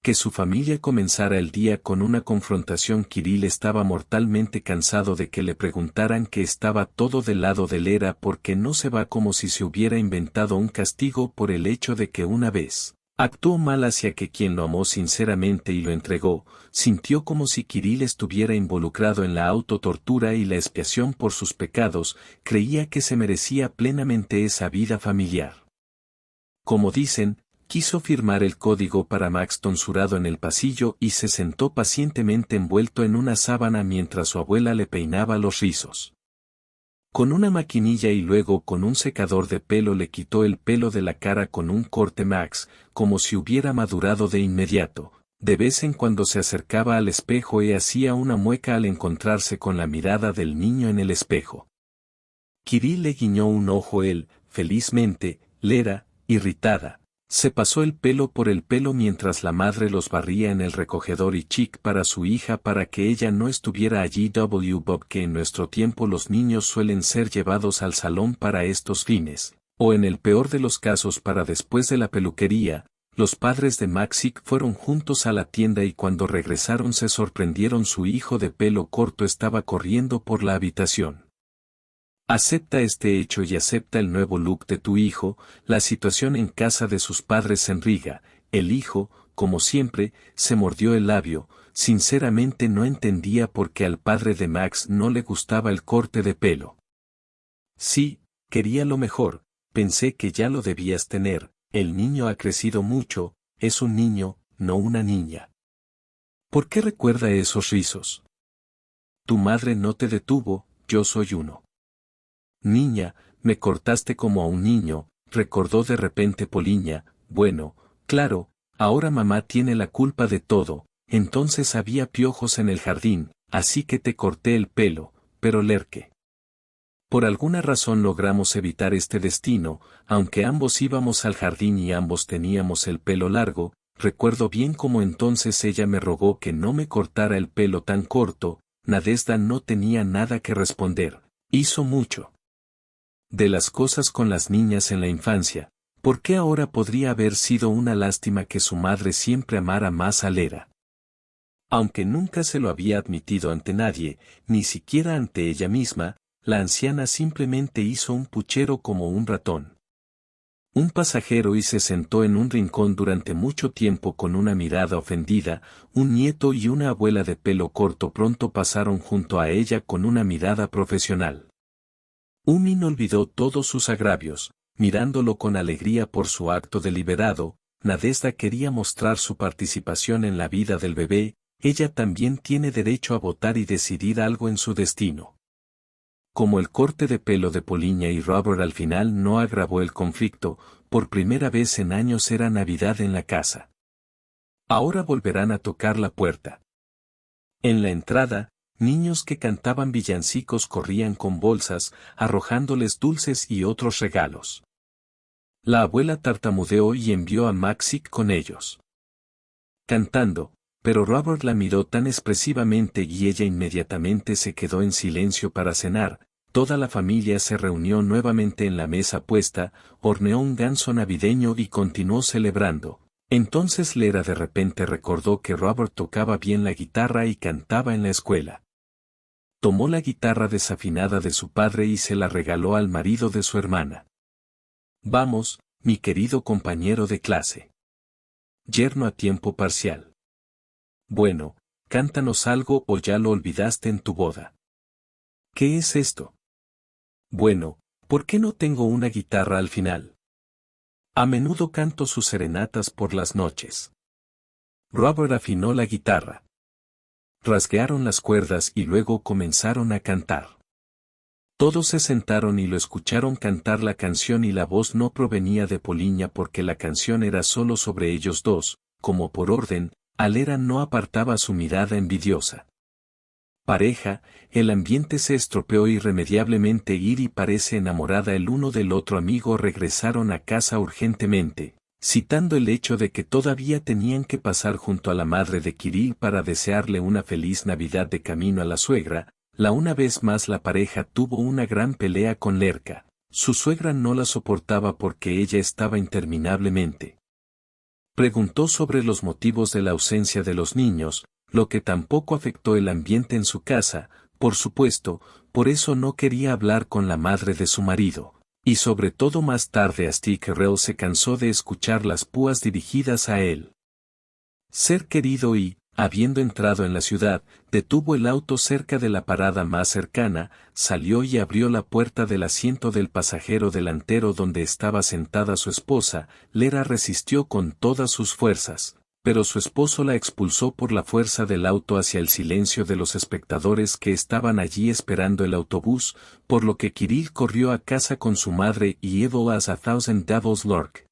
Que su familia comenzara el día con una confrontación. Kirill estaba mortalmente cansado de que le preguntaran que estaba todo del lado de Lera porque no se va, como si se hubiera inventado un castigo por el hecho de que una vez actuó mal hacia que quien lo amó sinceramente y lo entregó, sintió como si Kirill estuviera involucrado en la autotortura y la expiación por sus pecados, creía que se merecía plenamente esa vida familiar. Como dicen, quiso firmar el código para Max tonsurado en el pasillo y se sentó pacientemente envuelto en una sábana mientras su abuela le peinaba los rizos. Con una maquinilla y luego con un secador de pelo le quitó el pelo de la cara con un corte. Max, como si hubiera madurado de inmediato, de vez en cuando se acercaba al espejo y hacía una mueca al encontrarse con la mirada del niño en el espejo. Kirill le guiñó un ojo. Él, felizmente, Lera, irritada, se pasó el pelo por el pelo mientras la madre los barría en el recogedor y chic para su hija para que ella no estuviera allí. Bob, que en nuestro tiempo los niños suelen ser llevados al salón para estos fines, o en el peor de los casos para después de la peluquería. Los padres de Maxik fueron juntos a la tienda y cuando regresaron se sorprendieron. Su hijo de pelo corto estaba corriendo por la habitación. Acepta este hecho y acepta el nuevo look de tu hijo. La situación en casa de sus padres se enriga. El hijo, como siempre, se mordió el labio. Sinceramente no entendía por qué al padre de Max no le gustaba el corte de pelo. Sí, quería lo mejor, pensé que ya lo debías tener. El niño ha crecido mucho, es un niño, no una niña. ¿Por qué recuerda esos rizos? Tu madre no te detuvo, yo soy uno. Niña, me cortaste como a un niño, recordó de repente Poliña. Bueno, claro, ahora mamá tiene la culpa de todo, entonces había piojos en el jardín, así que te corté el pelo, pero Lerke. Por alguna razón logramos evitar este destino, aunque ambos íbamos al jardín y ambos teníamos el pelo largo. Recuerdo bien cómo entonces ella me rogó que no me cortara el pelo tan corto. Nadezhda no tenía nada que responder, hizo mucho. De las cosas con las niñas en la infancia, ¿Por qué ahora podría haber sido una lástima que su madre siempre amara más a Lera? Aunque nunca se lo había admitido ante nadie, ni siquiera ante ella misma, la anciana simplemente hizo un puchero como un ratón. Un pasajero y se sentó en un rincón durante mucho tiempo con una mirada ofendida. Un nieto y una abuela de pelo corto pronto pasaron junto a ella con una mirada profesional. Umin olvidó todos sus agravios, mirándolo con alegría por su acto deliberado. Nadezhda quería mostrar su participación en la vida del bebé. Ella también tiene derecho a votar y decidir algo en su destino. Como el corte de pelo de Poliña y Robert al final no agravó el conflicto, por primera vez en años era Navidad en la casa. Ahora volverán a tocar la puerta. En la entrada, niños que cantaban villancicos corrían con bolsas, arrojándoles dulces y otros regalos. La abuela tartamudeó y envió a Maxik con ellos. Cantando, pero Robert la miró tan expresivamente y ella inmediatamente se quedó en silencio para cenar. Toda la familia se reunió nuevamente en la mesa puesta, horneó un ganso navideño y continuó celebrando. Entonces Lera de repente recordó que Robert tocaba bien la guitarra y cantaba en la escuela. Tomó la guitarra desafinada de su padre y se la regaló al marido de su hermana. Vamos, mi querido compañero de clase. Yerno a tiempo parcial. Bueno, cántanos algo o ya lo olvidaste en tu boda. ¿Qué es esto? Bueno, ¿por qué no tengo una guitarra al final? A menudo canto sus serenatas por las noches. Robert afinó la guitarra. Rasguearon las cuerdas y luego comenzaron a cantar. Todos se sentaron y lo escucharon cantar la canción y la voz no provenía de Poliña porque la canción era solo sobre ellos dos, como por orden. Lera no apartaba su mirada envidiosa. Pareja, el ambiente se estropeó irremediablemente. Iri parece enamorada el uno del otro. Amigo regresaron a casa urgentemente, citando el hecho de que todavía tenían que pasar junto a la madre de Kirill para desearle una feliz Navidad de camino a la suegra. Una vez más la pareja tuvo una gran pelea con Lerka. Su suegra no la soportaba porque ella estaba interminablemente. Preguntó sobre los motivos de la ausencia de los niños, lo que tampoco afectó el ambiente en su casa, por supuesto, por eso no quería hablar con la madre de su marido, y sobre todo más tarde Stickerell se cansó de escuchar las púas dirigidas a él. Ser querido y, habiendo entrado en la ciudad, detuvo el auto cerca de la parada más cercana, salió y abrió la puerta del asiento del pasajero delantero donde estaba sentada su esposa. Lera resistió con todas sus fuerzas, pero su esposo la expulsó por la fuerza del auto hacia el silencio de los espectadores que estaban allí esperando el autobús, por lo que Kirill corrió a casa con su madre y Evil as a Thousand Devils Lurk.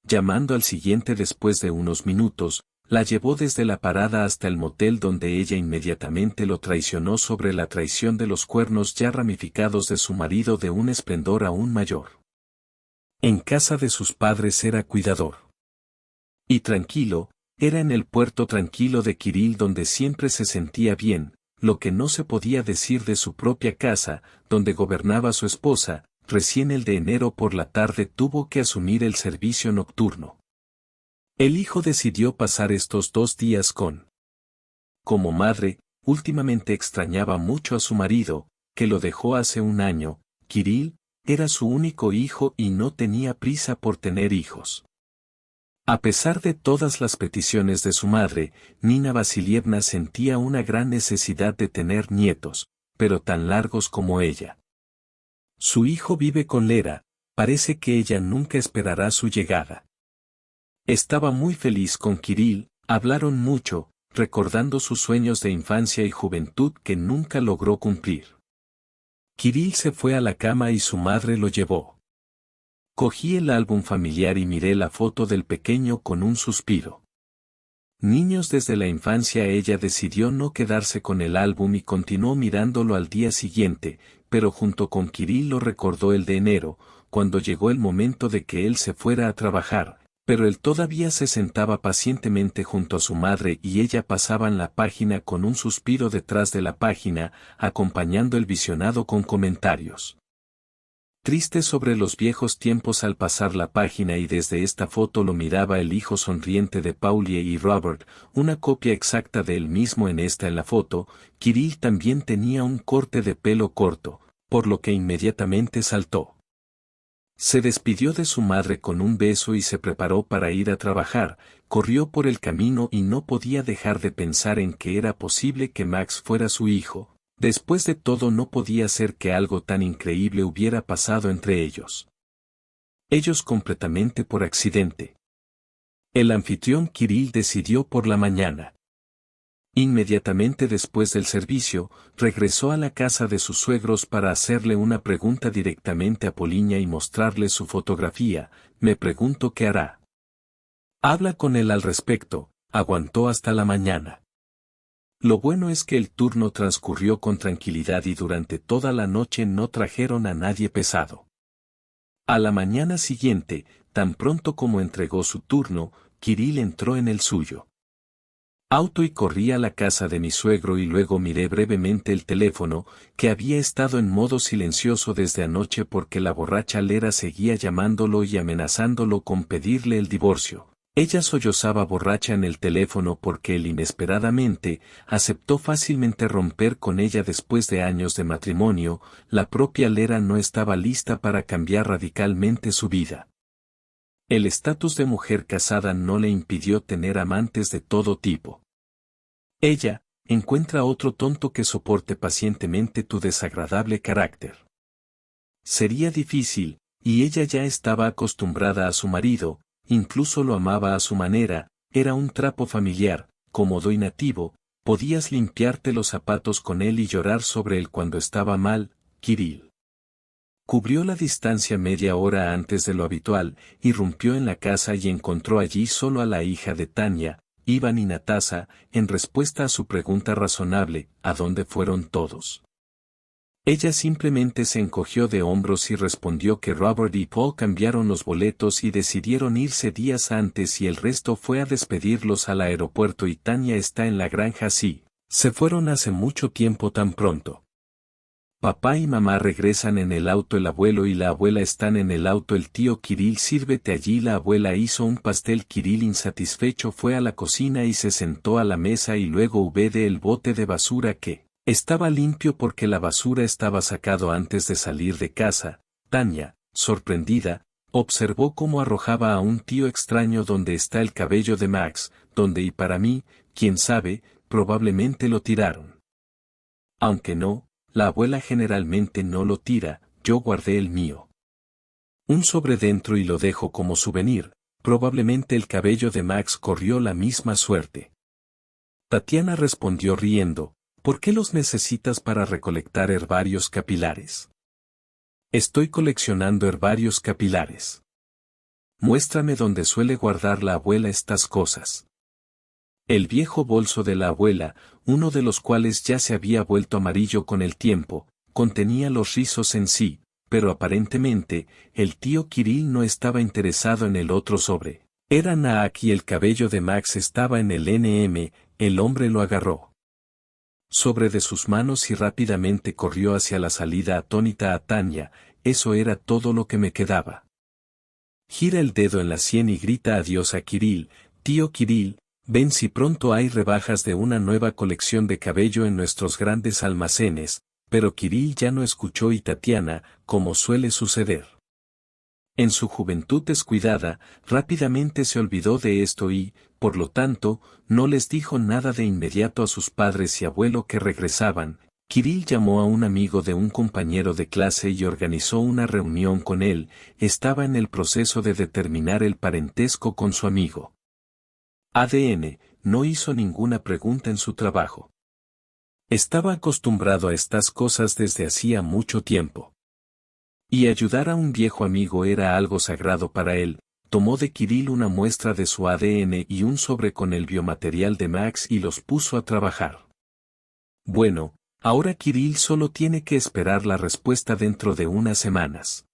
Llamando al siguiente después de unos minutos, la llevó desde la parada hasta el motel donde ella inmediatamente lo traicionó sobre la traición de los cuernos ya ramificados de su marido de un esplendor aún mayor. En casa de sus padres era cuidador. Y tranquilo, era en el puerto tranquilo de Kirill donde siempre se sentía bien, lo que no se podía decir de su propia casa, donde gobernaba su esposa. Recién el de enero por la tarde tuvo que asumir el servicio nocturno. El hijo decidió pasar estos 2 días con. Como madre, últimamente extrañaba mucho a su marido, que lo dejó hace un año. Kirill era su único hijo y no tenía prisa por tener hijos. A pesar de todas las peticiones de su madre, Nina Vasilievna sentía una gran necesidad de tener nietos, pero tan largos como ella. Su hijo vive con Lera, parece que ella nunca esperará su llegada. Estaba muy feliz con Kirill, hablaron mucho, recordando sus sueños de infancia y juventud que nunca logró cumplir. Kirill se fue a la cama y su madre lo llevó. Cogí el álbum familiar y miré la foto del pequeño con un suspiro. Niños desde la infancia. Ella decidió no quedarse con el álbum y continuó mirándolo al día siguiente, pero junto con Kirill lo recordó el de enero, cuando llegó el momento de que él se fuera a trabajar. Pero él todavía se sentaba pacientemente junto a su madre y ella pasaban la página con un suspiro detrás de la página, acompañando el visionado con comentarios. Triste sobre los viejos tiempos al pasar la página y desde esta foto lo miraba el hijo sonriente de Paulie y Robert, una copia exacta de él mismo en la foto. Kirill también tenía un corte de pelo corto, por lo que inmediatamente saltó. Se despidió de su madre con un beso y se preparó para ir a trabajar. Corrió por el camino y no podía dejar de pensar en que era posible que Max fuera su hijo. Después de todo no podía ser que algo tan increíble hubiera pasado entre ellos. Ellos completamente por accidente. El anfitrión Kirill decidió por la mañana. Inmediatamente después del servicio, regresó a la casa de sus suegros para hacerle una pregunta directamente a Poliña y mostrarle su fotografía. Me pregunto qué hará. Habla con él al respecto, aguantó hasta la mañana. Lo bueno es que el turno transcurrió con tranquilidad y durante toda la noche no trajeron a nadie pesado. A la mañana siguiente, tan pronto como entregó su turno, Kirill entró en el suyo. Auto y corrí a la casa de mi suegro y luego miré brevemente el teléfono, que había estado en modo silencioso desde anoche porque la borracha Lera seguía llamándolo y amenazándolo con pedirle el divorcio. Ella sollozaba borracha en el teléfono porque él inesperadamente aceptó fácilmente romper con ella después de años de matrimonio. La propia Lera no estaba lista para cambiar radicalmente su vida. El estatus de mujer casada no le impidió tener amantes de todo tipo. Ella, encuentra otro tonto que soporte pacientemente tu desagradable carácter. Sería difícil, y ella ya estaba acostumbrada a su marido, incluso lo amaba a su manera, era un trapo familiar, cómodo y nativo, podías limpiarte los zapatos con él y llorar sobre él cuando estaba mal. Kirill cubrió la distancia media hora antes de lo habitual, irrumpió en la casa y encontró allí solo a la hija de Tania, Iván y Natasa. En respuesta a su pregunta razonable, ¿a dónde fueron todos? Ella simplemente se encogió de hombros y respondió que Robert y Paul cambiaron los boletos y decidieron irse días antes y el resto fue a despedirlos al aeropuerto y Tania está en la granja. Sí, se fueron hace mucho tiempo tan pronto. Papá y mamá regresan en el auto, el abuelo y la abuela están en el auto. El tío Kirill, sírvete allí. La abuela hizo un pastel. Kirill insatisfecho fue a la cocina y se sentó a la mesa y luego de el bote de basura que estaba limpio porque la basura estaba sacado antes de salir de casa. Tania, sorprendida, observó cómo arrojaba a un tío extraño donde está el cabello de Max, donde y para mí, quién sabe, probablemente lo tiraron. Aunque no, la abuela generalmente no lo tira, yo guardé el mío. Un sobre dentro y lo dejo como souvenir, probablemente el cabello de Max corrió la misma suerte. Tatiana respondió riendo, ¿por qué los necesitas para recolectar herbarios capilares? Estoy coleccionando herbarios capilares. Muéstrame dónde suele guardar la abuela estas cosas. El viejo bolso de la abuela, uno de los cuales ya se había vuelto amarillo con el tiempo, contenía los rizos en sí, pero aparentemente, el tío Kirill no estaba interesado en el otro sobre. Era Naak y el cabello de Max estaba en el NM, el hombre lo agarró sobre de sus manos y rápidamente corrió hacia la salida atónita a Tania. Eso era todo lo que me quedaba. Gira el dedo en la sien y grita adiós a Kirill. Tío Kirill, ven si pronto hay rebajas de una nueva colección de cabello en nuestros grandes almacenes. Pero Kirill ya no escuchó y Tatiana, como suele suceder en su juventud descuidada, rápidamente se olvidó de esto y, por lo tanto, no les dijo nada de inmediato a sus padres y abuelo que regresaban. Kirill llamó a un amigo de un compañero de clase y organizó una reunión con él. Estaba en el proceso de determinar el parentesco con su amigo. ADN, no hizo ninguna pregunta en su trabajo. Estaba acostumbrado a estas cosas desde hacía mucho tiempo. Y ayudar a un viejo amigo era algo sagrado para él. Tomó de Kirill una muestra de su ADN y un sobre con el biomaterial de Max y los puso a trabajar. Bueno, ahora Kirill solo tiene que esperar la respuesta dentro de unas semanas.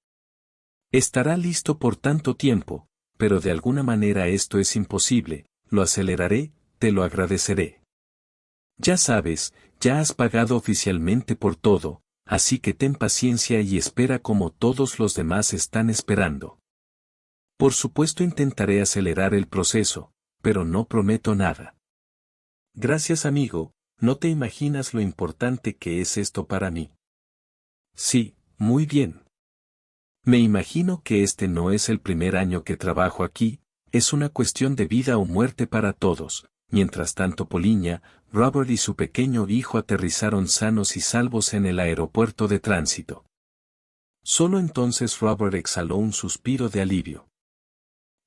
Estará listo por tanto tiempo, pero de alguna manera esto es imposible. Lo aceleraré, te lo agradeceré. Ya sabes, ya has pagado oficialmente por todo. así que ten paciencia y espera como todos los demás están esperando. Por supuesto intentaré acelerar el proceso, pero no prometo nada. Gracias amigo, no te imaginas lo importante que es esto para mí. Sí, muy bien. Me imagino que este no es el primer año que trabajo aquí, es una cuestión de vida o muerte para todos. Mientras tanto Poliña, Robert y su pequeño hijo aterrizaron sanos y salvos en el aeropuerto de tránsito. Solo entonces Robert exhaló un suspiro de alivio.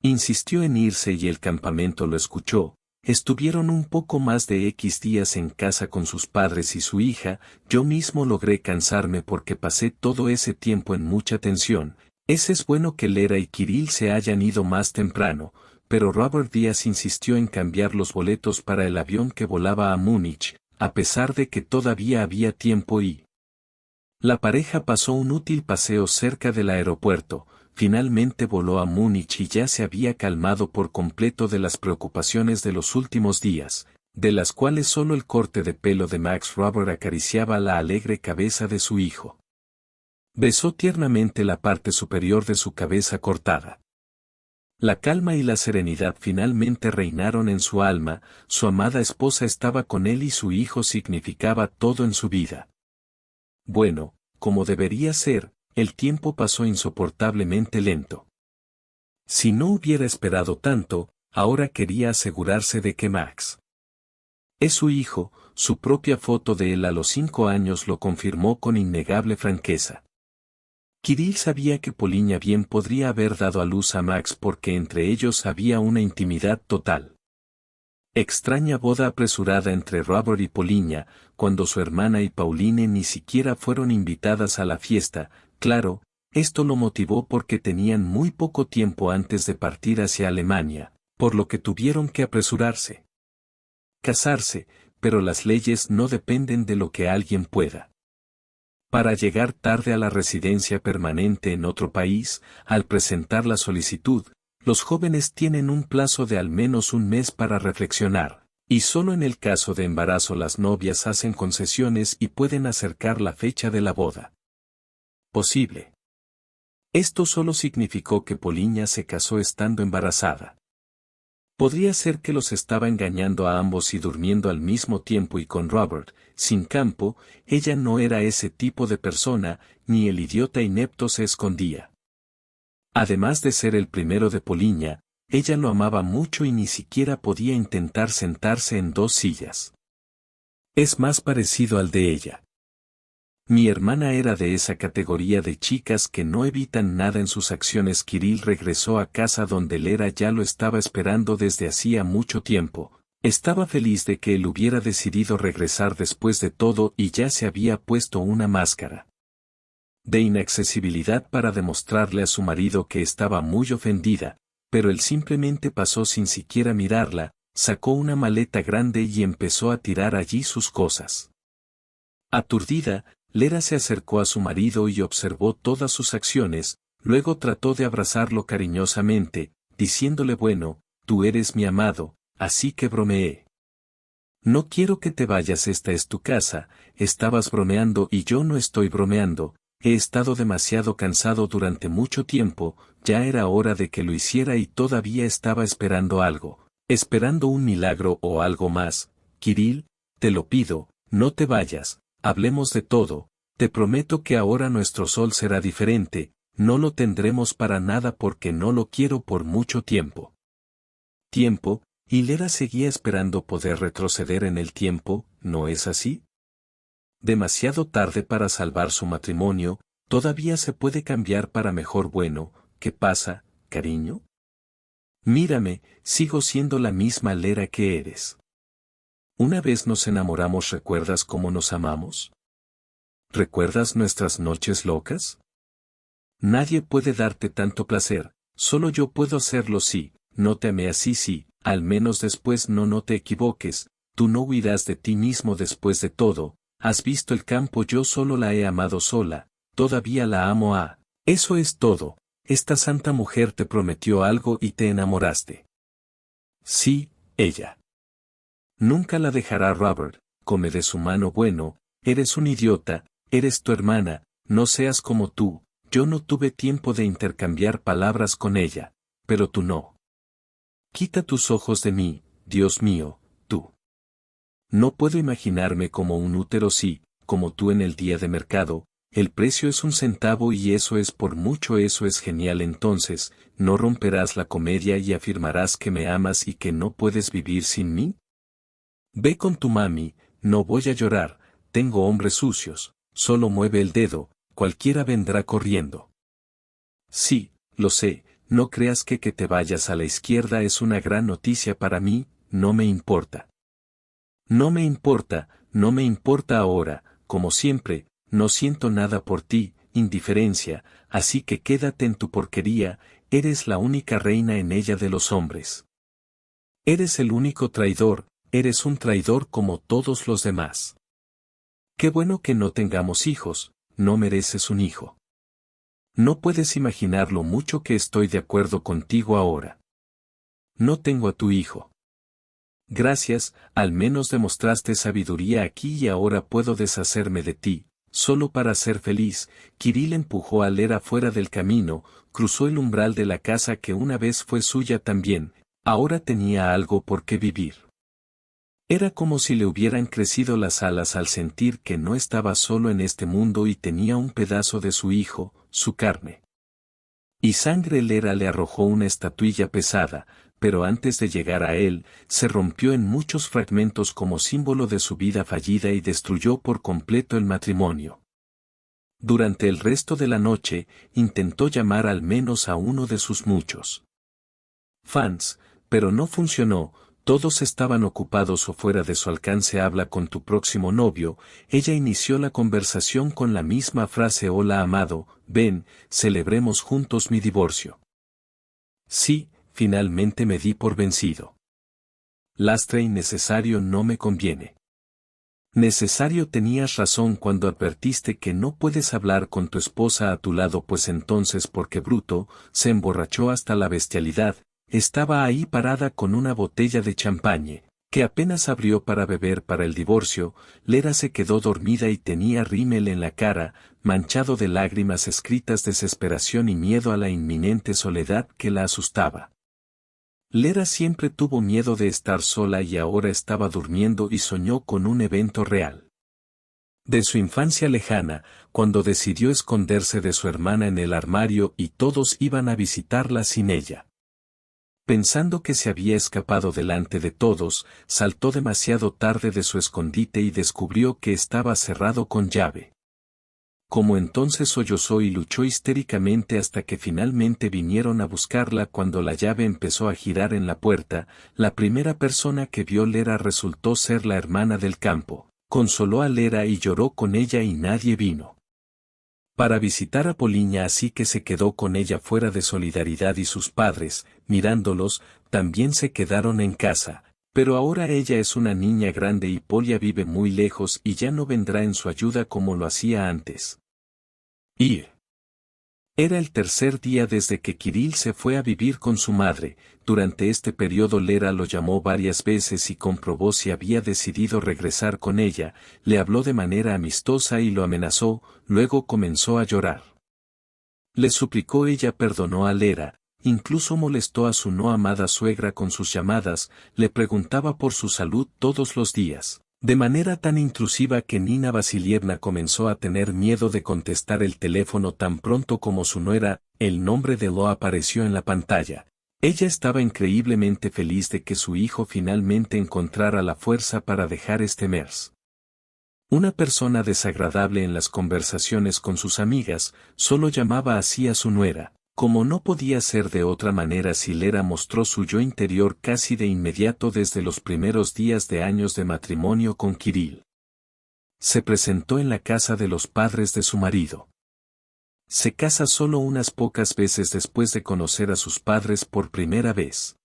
Insistió en irse y el campamento lo escuchó. Estuvieron un poco más de X días en casa con sus padres y su hija, yo mismo logré cansarme porque pasé todo ese tiempo en mucha tensión. Es bueno que Lera y Kirill se hayan ido más temprano, pero Robert Díaz insistió en cambiar los boletos para el avión que volaba a Múnich, a pesar de que todavía había tiempo y... La pareja pasó un útil paseo cerca del aeropuerto. Finalmente voló a Múnich y ya se había calmado por completo de las preocupaciones de los últimos días, de las cuales solo el corte de pelo de Max Robert acariciaba la alegre cabeza de su hijo. Besó tiernamente la parte superior de su cabeza cortada. La calma y la serenidad finalmente reinaron en su alma, su amada esposa estaba con él y su hijo significaba todo en su vida. Bueno, como debería ser, el tiempo pasó insoportablemente lento. Si no hubiera esperado tanto, ahora quería asegurarse de que Max es su hijo, su propia foto de él a los 5 años lo confirmó con innegable franqueza. Kirill sabía que Poliña bien podría haber dado a luz a Max porque entre ellos había una intimidad total. Extraña boda apresurada entre Robert y Poliña, cuando su hermana y Pauline ni siquiera fueron invitadas a la fiesta. Claro, esto lo motivó porque tenían muy poco tiempo antes de partir hacia Alemania, por lo que tuvieron que apresurarse. Casarse, pero las leyes no dependen de lo que alguien pueda. Para llegar tarde a la residencia permanente en otro país, al presentar la solicitud, los jóvenes tienen un plazo de al menos un mes para reflexionar, y solo en el caso de embarazo las novias hacen concesiones y pueden acercar la fecha de la boda. Posible. Esto solo significó que Poliña se casó estando embarazada. Podría ser que los estaba engañando a ambos y durmiendo al mismo tiempo y con Robert, sin campo, ella no era ese tipo de persona, ni el idiota inepto se escondía. Además de ser el primero de Poliña, ella lo amaba mucho y ni siquiera podía intentar sentarse en 2 sillas. Es más parecido al de ella. Mi hermana era de esa categoría de chicas que no evitan nada en sus acciones. Kirill regresó a casa donde Lera ya lo estaba esperando desde hacía mucho tiempo. Estaba feliz de que él hubiera decidido regresar después de todo y ya se había puesto una máscara de inaccesibilidad para demostrarle a su marido que estaba muy ofendida, pero él simplemente pasó sin siquiera mirarla, sacó una maleta grande y empezó a tirar allí sus cosas. Aturdida, Lera se acercó a su marido y observó todas sus acciones, luego trató de abrazarlo cariñosamente, diciéndole bueno, tú eres mi amado, así que bromeé. No quiero que te vayas, esta es tu casa, estabas bromeando y yo no estoy bromeando, he estado demasiado cansado durante mucho tiempo, ya era hora de que lo hiciera y todavía estaba esperando algo, esperando un milagro o algo más. Kirill, te lo pido, no te vayas. Hablemos de todo, te prometo que ahora nuestro sol será diferente, no lo tendremos para nada porque no lo quiero por mucho tiempo. Tiempo, y Lera seguía esperando poder retroceder en el tiempo, ¿no es así? Demasiado tarde para salvar su matrimonio, todavía se puede cambiar para mejor. Bueno, ¿qué pasa, cariño? Mírame, sigo siendo la misma Lera que eres. Una vez nos enamoramos, ¿recuerdas cómo nos amamos? ¿Recuerdas nuestras noches locas? Nadie puede darte tanto placer, solo yo puedo hacerlo. Sí, no te amé así, sí, al menos después no te equivoques, tú no huirás de ti mismo después de todo, has visto el campo, yo solo la he amado sola, todavía la amo. Eso es todo, esta santa mujer te prometió algo y te enamoraste. Sí, ella. Nunca la dejará. Robert, come de su mano. Bueno, eres un idiota, eres tu hermana, no seas como tú, yo no tuve tiempo de intercambiar palabras con ella, pero tú no. Quita tus ojos de mí, Dios mío, tú. No puedo imaginarme como un útero si, como tú en el día de mercado, el precio es 1 centavo y eso es por mucho, eso es genial. Entonces, ¿no romperás la comedia y afirmarás que me amas y que no puedes vivir sin mí? Ve con tu mami, no voy a llorar, tengo hombres sucios, solo mueve el dedo, cualquiera vendrá corriendo. Sí, lo sé, no creas que te vayas a la izquierda es una gran noticia para mí, no me importa. No me importa, no me importa ahora, como siempre, no siento nada por ti, indiferencia, así que quédate en tu porquería, eres la única reina en ella de los hombres. Eres el único traidor, eres un traidor como todos los demás. Qué bueno que no tengamos hijos, no mereces un hijo. No puedes imaginar lo mucho que estoy de acuerdo contigo ahora. No tengo a tu hijo. Gracias, al menos demostraste sabiduría aquí y ahora puedo deshacerme de ti, solo para ser feliz. Kirill empujó a Lera fuera del camino, cruzó el umbral de la casa que una vez fue suya también, ahora tenía algo por qué vivir. Era como si le hubieran crecido las alas al sentir que no estaba solo en este mundo y tenía un pedazo de su hijo, su carne. Y sangre. Lera le arrojó una estatuilla pesada, pero antes de llegar a él, se rompió en muchos fragmentos como símbolo de su vida fallida y destruyó por completo el matrimonio. Durante el resto de la noche, intentó llamar al menos a uno de sus muchos fans, pero no funcionó. Todos estaban ocupados o fuera de su alcance. Habla con tu próximo novio. Ella inició la conversación con la misma frase: hola amado, ven, celebremos juntos mi divorcio. Sí, finalmente me di por vencido. Lastre innecesario, no me conviene. Necesario, tenías razón cuando advertiste que no puedes hablar con tu esposa a tu lado, pues entonces porque bruto, se emborrachó hasta la bestialidad. Estaba ahí parada con una botella de champagne, que apenas abrió para beber para el divorcio. Lera se quedó dormida y tenía rímel en la cara, manchado de lágrimas escritas, desesperación y miedo a la inminente soledad que la asustaba. Lera siempre tuvo miedo de estar sola y ahora estaba durmiendo y soñó con un evento real. De su infancia lejana, cuando decidió esconderse de su hermana en el armario y todos iban a visitarla sin ella. Pensando que se había escapado delante de todos, saltó demasiado tarde de su escondite y descubrió que estaba cerrado con llave. Como entonces sollozó y luchó histéricamente hasta que finalmente vinieron a buscarla. Cuando la llave empezó a girar en la puerta, la primera persona que vio Lera resultó ser la hermana del campo. Consoló a Lera y lloró con ella y nadie vino para visitar a Poliña, así que se quedó con ella fuera de solidaridad y sus padres, mirándolos, también se quedaron en casa, pero ahora ella es una niña grande y Polia vive muy lejos y ya no vendrá en su ayuda como lo hacía antes. Y era el tercer día desde que Kirill se fue a vivir con su madre. Durante este periodo Lera lo llamó varias veces y comprobó si había decidido regresar con ella, le habló de manera amistosa y lo amenazó, luego comenzó a llorar. Le suplicó, ella perdonó a Lera, incluso molestó a su no amada suegra con sus llamadas, le preguntaba por su salud todos los días. De manera tan intrusiva que Nina Vasilievna comenzó a tener miedo de contestar el teléfono tan pronto como su nuera. El nombre de Lo apareció en la pantalla. Ella estaba increíblemente feliz de que su hijo finalmente encontrara la fuerza para dejar este Mers. Una persona desagradable en las conversaciones con sus amigas, solo llamaba así a su nuera. Como no podía ser de otra manera, Lera mostró su yo interior casi de inmediato desde los primeros días de años de matrimonio con Kirill. Se presentó en la casa de los padres de su marido. Se casa solo unas pocas veces después de conocer a sus padres por primera vez.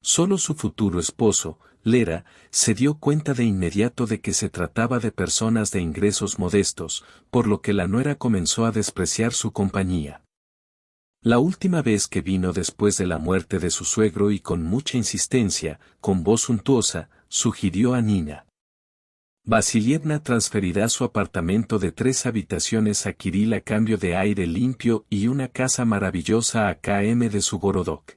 Solo su futuro esposo, Lera, se dio cuenta de inmediato de que se trataba de personas de ingresos modestos, por lo que la nuera comenzó a despreciar su compañía. La última vez que vino después de la muerte de su suegro y con mucha insistencia, con voz suntuosa, sugirió a Nina. Vasilievna transferirá su apartamento de 3 habitaciones a Kirill a cambio de aire limpio y una casa maravillosa a km de Sugorodok.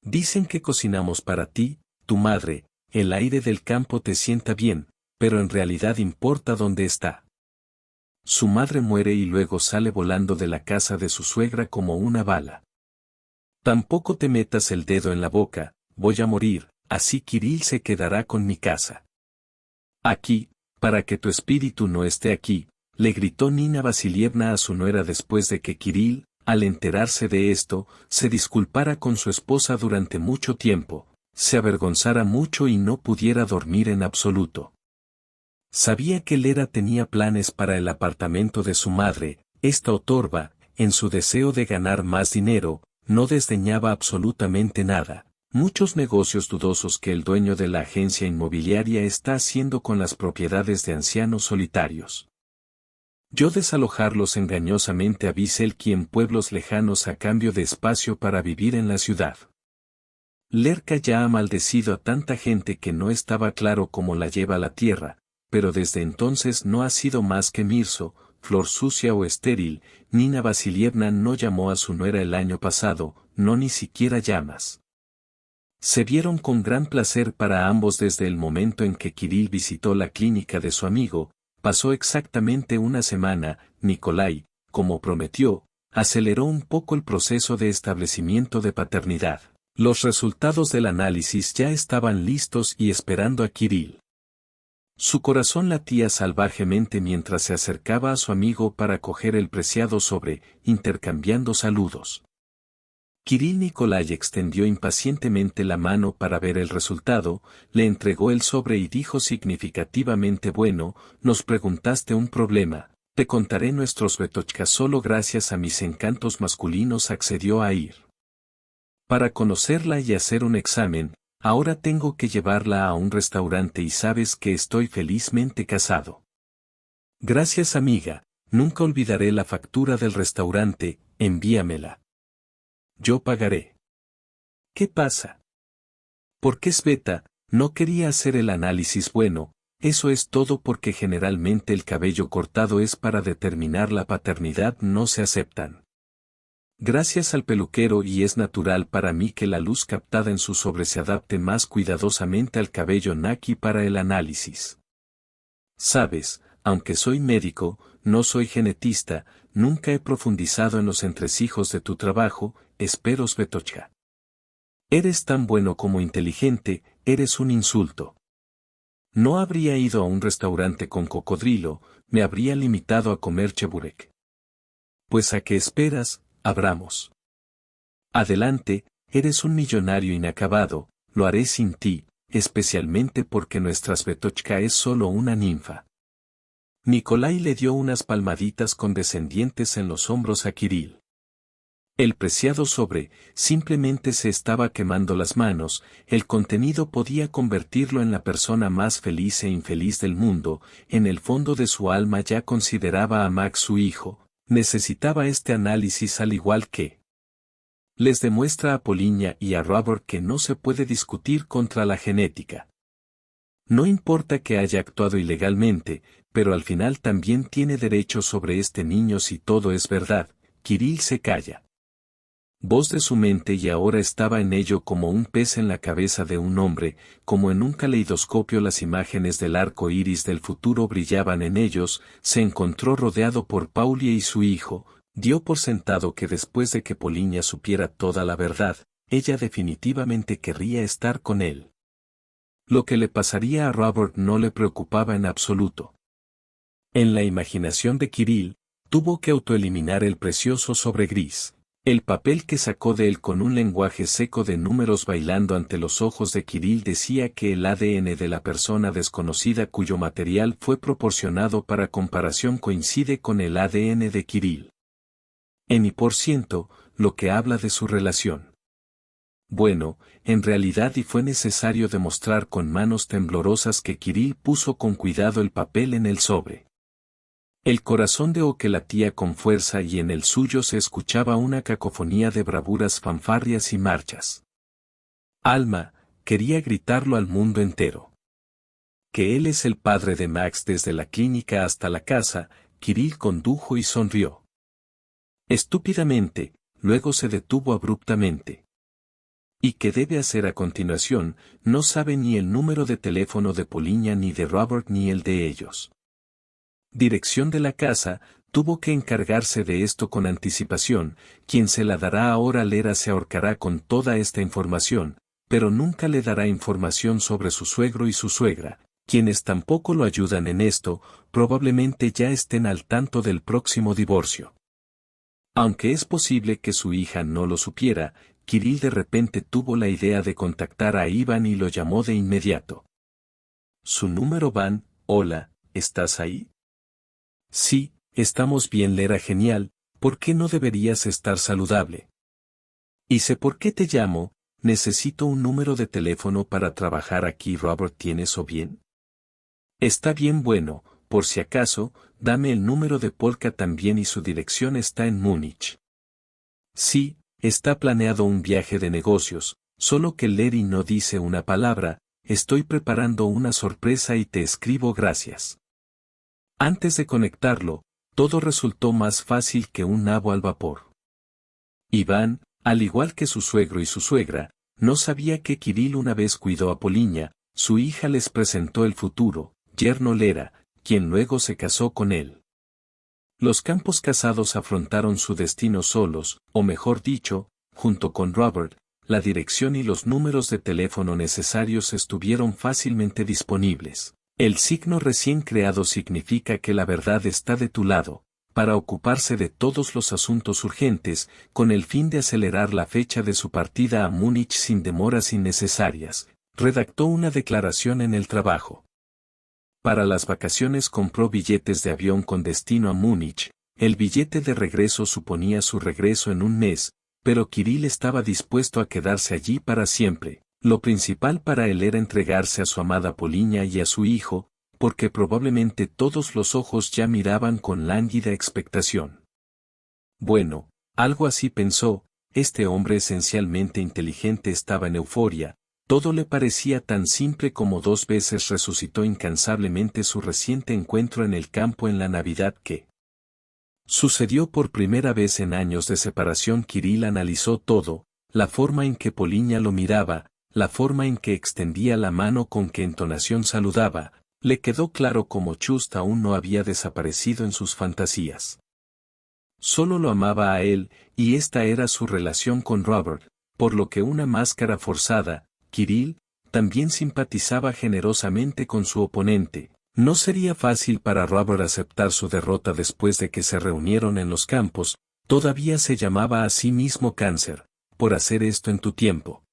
Dicen que cocinamos para ti, tu madre, el aire del campo te sienta bien, pero en realidad importa dónde está. Su madre muere y luego sale volando de la casa de su suegra como una bala. Tampoco te metas el dedo en la boca, voy a morir, así Kirill se quedará con mi casa. Aquí, para que tu espíritu no esté aquí, le gritó Nina Vasilievna a su nuera después de que Kirill, al enterarse de esto, se disculpara con su esposa durante mucho tiempo, se avergonzara mucho y no pudiera dormir en absoluto. Sabía que Lera tenía planes para el apartamento de su madre, esta otorba, en su deseo de ganar más dinero, no desdeñaba absolutamente nada. Muchos negocios dudosos que el dueño de la agencia inmobiliaria está haciendo con las propiedades de ancianos solitarios. Yo desalojarlos engañosamente a Viselki en pueblos lejanos a cambio de espacio para vivir en la ciudad. Lerka ya ha maldecido a tanta gente que no estaba claro cómo la lleva a la tierra, pero desde entonces no ha sido más que Mirso, flor sucia o estéril. Nina Vasilievna no llamó a su nuera el año pasado, no ni siquiera llamas. Se vieron con gran placer para ambos desde el momento en que Kirill visitó la clínica de su amigo. Pasó exactamente una semana. Nikolai, como prometió, aceleró un poco el proceso de establecimiento de paternidad. Los resultados del análisis ya estaban listos y esperando a Kirill. Su corazón latía salvajemente mientras se acercaba a su amigo para coger el preciado sobre, intercambiando saludos. Kirill Nikolai extendió impacientemente la mano para ver el resultado, le entregó el sobre y dijo significativamente: bueno, nos preguntaste un problema, te contaré nuestros Betochkas. Solo gracias a mis encantos masculinos accedió a ir. Para conocerla y hacer un examen, ahora tengo que llevarla a un restaurante y sabes que estoy felizmente casado. Gracias amiga, nunca olvidaré la factura del restaurante, envíamela. Yo pagaré. ¿Qué pasa? ¿Por qué Sveta no quería hacer el análisis? Bueno, eso es todo porque generalmente el cabello cortado es para determinar la paternidad, no se aceptan. Gracias al peluquero y es natural para mí que la luz captada en su sobre se adapte más cuidadosamente al cabello Naki para el análisis. Sabes, aunque soy médico, no soy genetista, nunca he profundizado en los entresijos de tu trabajo, espero Svetochka. Eres tan bueno como inteligente, eres un insulto. No habría ido a un restaurante con cocodrilo, me habría limitado a comer cheburek. Pues ¿a qué esperas, abramos? Adelante, eres un millonario inacabado, lo haré sin ti, especialmente porque nuestra Svetochka es solo una ninfa. Nikolai le dio unas palmaditas condescendientes en los hombros a Kirill. El preciado sobre, simplemente se estaba quemando las manos, el contenido podía convertirlo en la persona más feliz e infeliz del mundo. En el fondo de su alma ya consideraba a Max su hijo, necesitaba este análisis al igual que les demuestra a Polinia y a Robert que no se puede discutir contra la genética. No importa que haya actuado ilegalmente, pero al final también tiene derecho sobre este niño si todo es verdad. Kirill se calla. Voz de su mente y ahora estaba en ello como un pez en la cabeza de un hombre, como en un caleidoscopio las imágenes del arco iris del futuro brillaban en ellos. Se encontró rodeado por Paulie y su hijo, dio por sentado que después de que Polinia supiera toda la verdad, ella definitivamente querría estar con él. Lo que le pasaría a Robert no le preocupaba en absoluto. En la imaginación de Kirill, tuvo que autoeliminar el precioso sobre gris. El papel que sacó de él con un lenguaje seco de números bailando ante los ojos de Kirill decía que el ADN de la persona desconocida cuyo material fue proporcionado para comparación coincide con el ADN de Kirill. En y%, lo que habla de su relación. Bueno, en realidad y fue necesario demostrar con manos temblorosas que Kirill puso con cuidado el papel en el sobre. El corazón de Oke latía con fuerza y en el suyo se escuchaba una cacofonía de bravuras, fanfarrias y marchas. Alma, quería gritarlo al mundo entero. que él es el padre de Max desde la clínica hasta la casa, Kirill condujo y sonrió. Estúpidamente, luego se detuvo abruptamente. ¿Y qué debe hacer a continuación? No sabe ni el número de teléfono de Poliña ni de Robert ni el de ellos. Dirección de la casa, tuvo que encargarse de esto con anticipación, quien se la dará ahora Lera se ahorcará con toda esta información, pero nunca le dará información sobre su suegro y su suegra, quienes tampoco lo ayudan en esto, probablemente ya estén al tanto del próximo divorcio. Aunque es posible que su hija no lo supiera, Kirill de repente tuvo la idea de contactar a Iván y lo llamó de inmediato. Su número van, hola, ¿estás ahí? Sí, estamos bien Lera genial, ¿por qué no deberías estar saludable? Y sé por qué te llamo, necesito un número de teléfono para trabajar aquí Robert ¿tienes o bien? Está bien bueno, por si acaso, dame el número de Polka también y su dirección está en Múnich. Sí, está planeado un viaje de negocios, solo que Larry no dice una palabra, estoy preparando una sorpresa y te escribo gracias. Antes de conectarlo, todo resultó más fácil que un nabo al vapor. Iván, al igual que su suegro y su suegra, no sabía que Kirill una vez cuidó a Poliña, su hija les presentó el futuro, yerno Lera, quien luego se casó con él. Los campos casados afrontaron su destino solos, o mejor dicho, junto con Robert, la dirección y los números de teléfono necesarios estuvieron fácilmente disponibles. El signo recién creado significa que la verdad está de tu lado, para ocuparse de todos los asuntos urgentes, con el fin de acelerar la fecha de su partida a Múnich sin demoras innecesarias, redactó una declaración en el trabajo. Para las vacaciones compró billetes de avión con destino a Múnich, el billete de regreso suponía su regreso en un mes, pero Kirill estaba dispuesto a quedarse allí para siempre. Lo principal para él era entregarse a su amada Poliña y a su hijo, porque probablemente todos los ojos ya miraban con lánguida expectación. Bueno, algo así pensó, este hombre esencialmente inteligente estaba en euforia, todo le parecía tan simple como 2 veces resucitó incansablemente su reciente encuentro en el campo en la Navidad que sucedió por primera vez en años de separación. Kirill analizó todo, la forma en que Poliña lo miraba, la forma en que extendía la mano con qué entonación saludaba, le quedó claro cómo Chust aún no había desaparecido en sus fantasías. Solo lo amaba a él, y esta era su relación con Robert, por lo que una máscara forzada, Kirill, también simpatizaba generosamente con su oponente. No sería fácil para Robert aceptar su derrota después de que se reunieron en los campos, todavía se llamaba a sí mismo cáncer, por hacer esto en tu tiempo.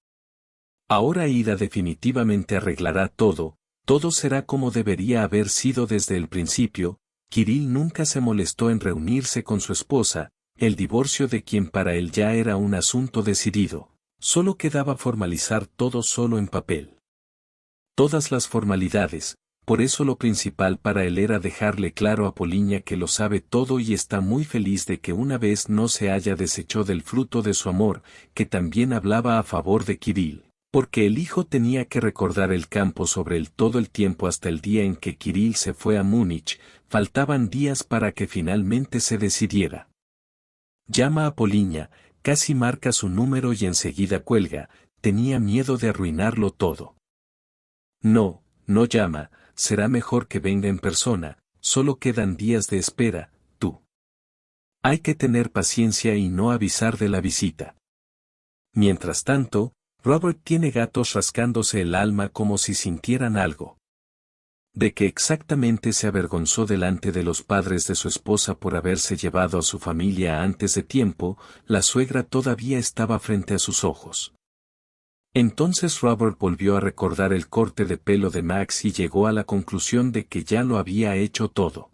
Ahora Ida definitivamente arreglará todo, todo será como debería haber sido desde el principio. Kirill nunca se molestó en reunirse con su esposa, el divorcio de quien para él ya era un asunto decidido, solo quedaba formalizar todo solo en papel. Todas las formalidades, por eso lo principal para él era dejarle claro a Poliña que lo sabe todo y está muy feliz de que una vez no se haya deshecho del fruto de su amor, que también hablaba a favor de Kirill. Porque el hijo tenía que recordar el campo sobre él todo el tiempo hasta el día en que Kirill se fue a Múnich, faltaban días para que finalmente se decidiera. Llama a Poliña, casi marca su número y enseguida cuelga, tenía miedo de arruinarlo todo. No, no llama, será mejor que venga en persona, solo quedan días de espera, tú. Hay que tener paciencia y no avisar de la visita. Mientras tanto, Robert tiene gatos rascándose el alma como si sintieran algo. De que exactamente se avergonzó delante de los padres de su esposa por haberse llevado a su familia antes de tiempo, la suegra todavía estaba frente a sus ojos. Entonces Robert volvió a recordar el corte de pelo de Max y llegó a la conclusión de que ya lo había hecho todo.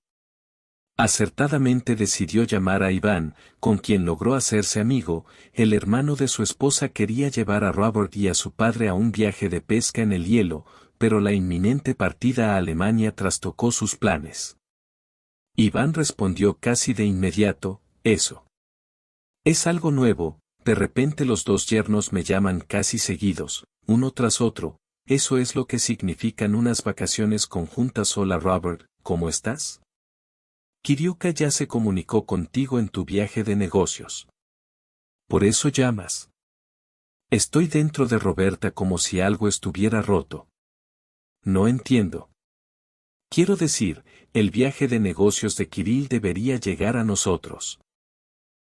Acertadamente decidió llamar a Iván, con quien logró hacerse amigo. El hermano de su esposa quería llevar a Robert y a su padre a un viaje de pesca en el hielo, pero la inminente partida a Alemania trastocó sus planes. Iván respondió casi de inmediato, eso es algo nuevo, de repente los 2 yernos me llaman casi seguidos, uno tras otro, eso es lo que significan unas vacaciones conjuntas. Hola Robert, ¿cómo estás? Kiryuka ya se comunicó contigo en tu viaje de negocios. Por eso llamas. Estoy dentro de Roberta como si algo estuviera roto. No entiendo. Quiero decir, el viaje de negocios de Kirill debería llegar a nosotros.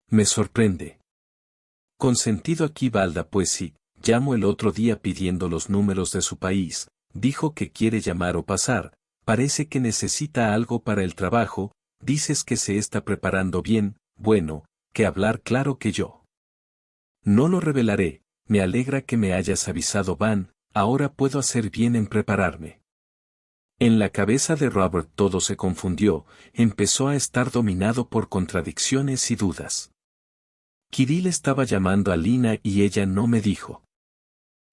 Me sorprende. Con sentido aquí Balda, pues sí, llamó el otro día pidiendo los números de su país, dijo que quiere llamar o pasar, parece que necesita algo para el trabajo, dices que se está preparando bien, bueno, que hablar claro que yo. No lo revelaré, me alegra que me hayas avisado Van, ahora puedo hacer bien en prepararme. En la cabeza de Robert todo se confundió, empezó a estar dominado por contradicciones y dudas. Kirill estaba llamando a Lina y ella no me dijo.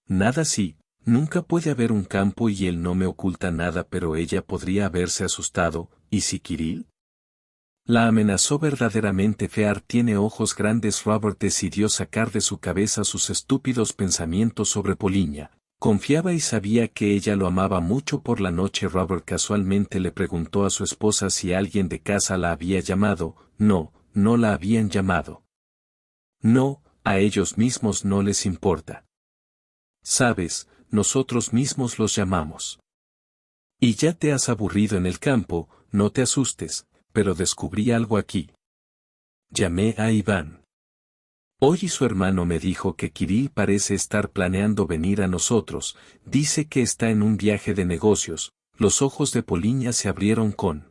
Nada sí, nunca puede haber un campo y él no me oculta nada, pero ella podría haberse asustado, ¿y si Kirill? La amenazó verdaderamente. Fear tiene ojos grandes. Robert decidió sacar de su cabeza sus estúpidos pensamientos sobre Poliña. Confiaba y sabía que ella lo amaba mucho. Por la noche Robert casualmente le preguntó a su esposa si alguien de casa la había llamado. No, no la habían llamado. No, a ellos mismos no les importa. Sabes, nosotros mismos los llamamos. Y ya te has aburrido en el campo, no te asustes, pero descubrí algo aquí. Llamé a Iván. Hoy y su hermano me dijo que Kirill parece estar planeando venir a nosotros, dice que está en un viaje de negocios. Los ojos de Poliña se abrieron con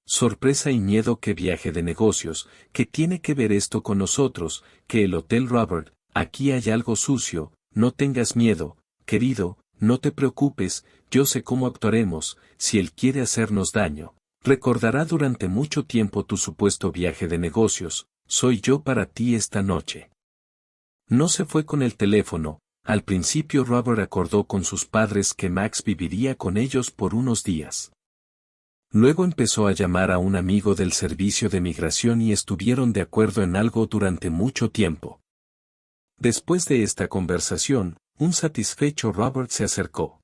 sorpresa y miedo. ¿Qué viaje de negocios? ¿Qué tiene que ver esto con nosotros? Que el Hotel Robert, aquí hay algo sucio, no tengas miedo, querido, no te preocupes, yo sé cómo actuaremos, si él quiere hacernos daño. Recordará durante mucho tiempo tu supuesto viaje de negocios, soy yo para ti esta noche. No se fue con el teléfono. Al principio Robert acordó con sus padres que Max viviría con ellos por unos días. Luego empezó a llamar a un amigo del servicio de migración y estuvieron de acuerdo en algo durante mucho tiempo. Después de esta conversación, un satisfecho Robert se acercó.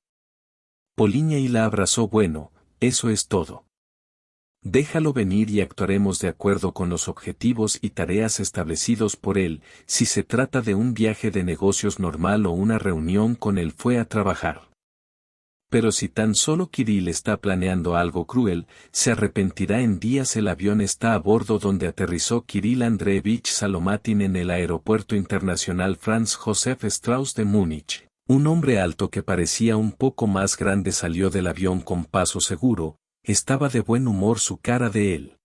Poliña y la abrazó. Bueno, eso es todo. Déjalo venir y actuaremos de acuerdo con los objetivos y tareas establecidos por él. Si se trata de un viaje de negocios normal o una reunión con él, fue a trabajar. Pero si tan solo Kirill está planeando algo cruel, se arrepentirá en días. El avión está a bordo donde aterrizó Kirill Andreevich Salomatin en el Aeropuerto Internacional Franz Josef Strauss de Múnich. Un hombre alto que parecía un poco más grande salió del avión con paso seguro. Estaba de buen humor su cara de él.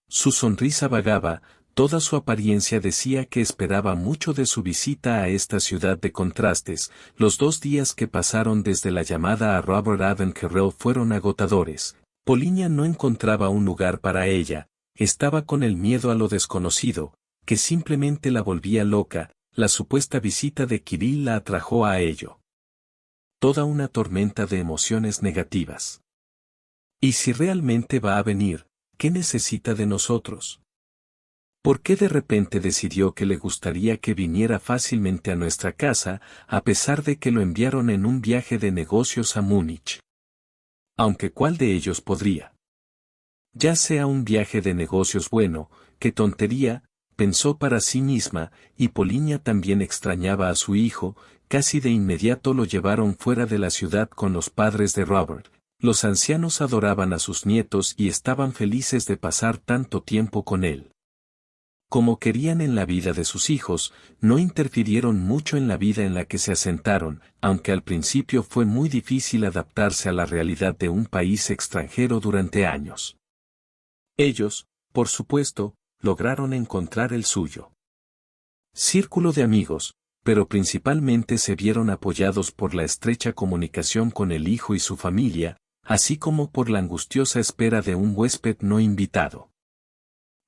Su sonrisa vagaba, toda su apariencia decía que esperaba mucho de su visita a esta ciudad de contrastes. Los 2 días que pasaron desde la llamada a Robert Avenkerrell fueron agotadores. Poliña no encontraba un lugar para ella, estaba con el miedo a lo desconocido, que simplemente la volvía loca. La supuesta visita de Kirill la atrajo a ello. Toda una tormenta de emociones negativas. ¿Y si realmente va a venir, qué necesita de nosotros? ¿Por qué de repente decidió que le gustaría que viniera fácilmente a nuestra casa, a pesar de que lo enviaron en un viaje de negocios a Múnich? Aunque ¿cuál de ellos podría? Ya sea un viaje de negocios bueno, qué tontería, pensó para sí misma, y Poliña también extrañaba a su hijo. Casi de inmediato lo llevaron fuera de la ciudad con los padres de Robert. Los ancianos adoraban a sus nietos y estaban felices de pasar tanto tiempo con él. Como querían en la vida de sus hijos, no interfirieron mucho en la vida en la que se asentaron, aunque al principio fue muy difícil adaptarse a la realidad de un país extranjero durante años. Ellos, por supuesto, lograron encontrar el suyo círculo de amigos, pero principalmente se vieron apoyados por la estrecha comunicación con el hijo y su familia, así como por la angustiosa espera de un huésped no invitado.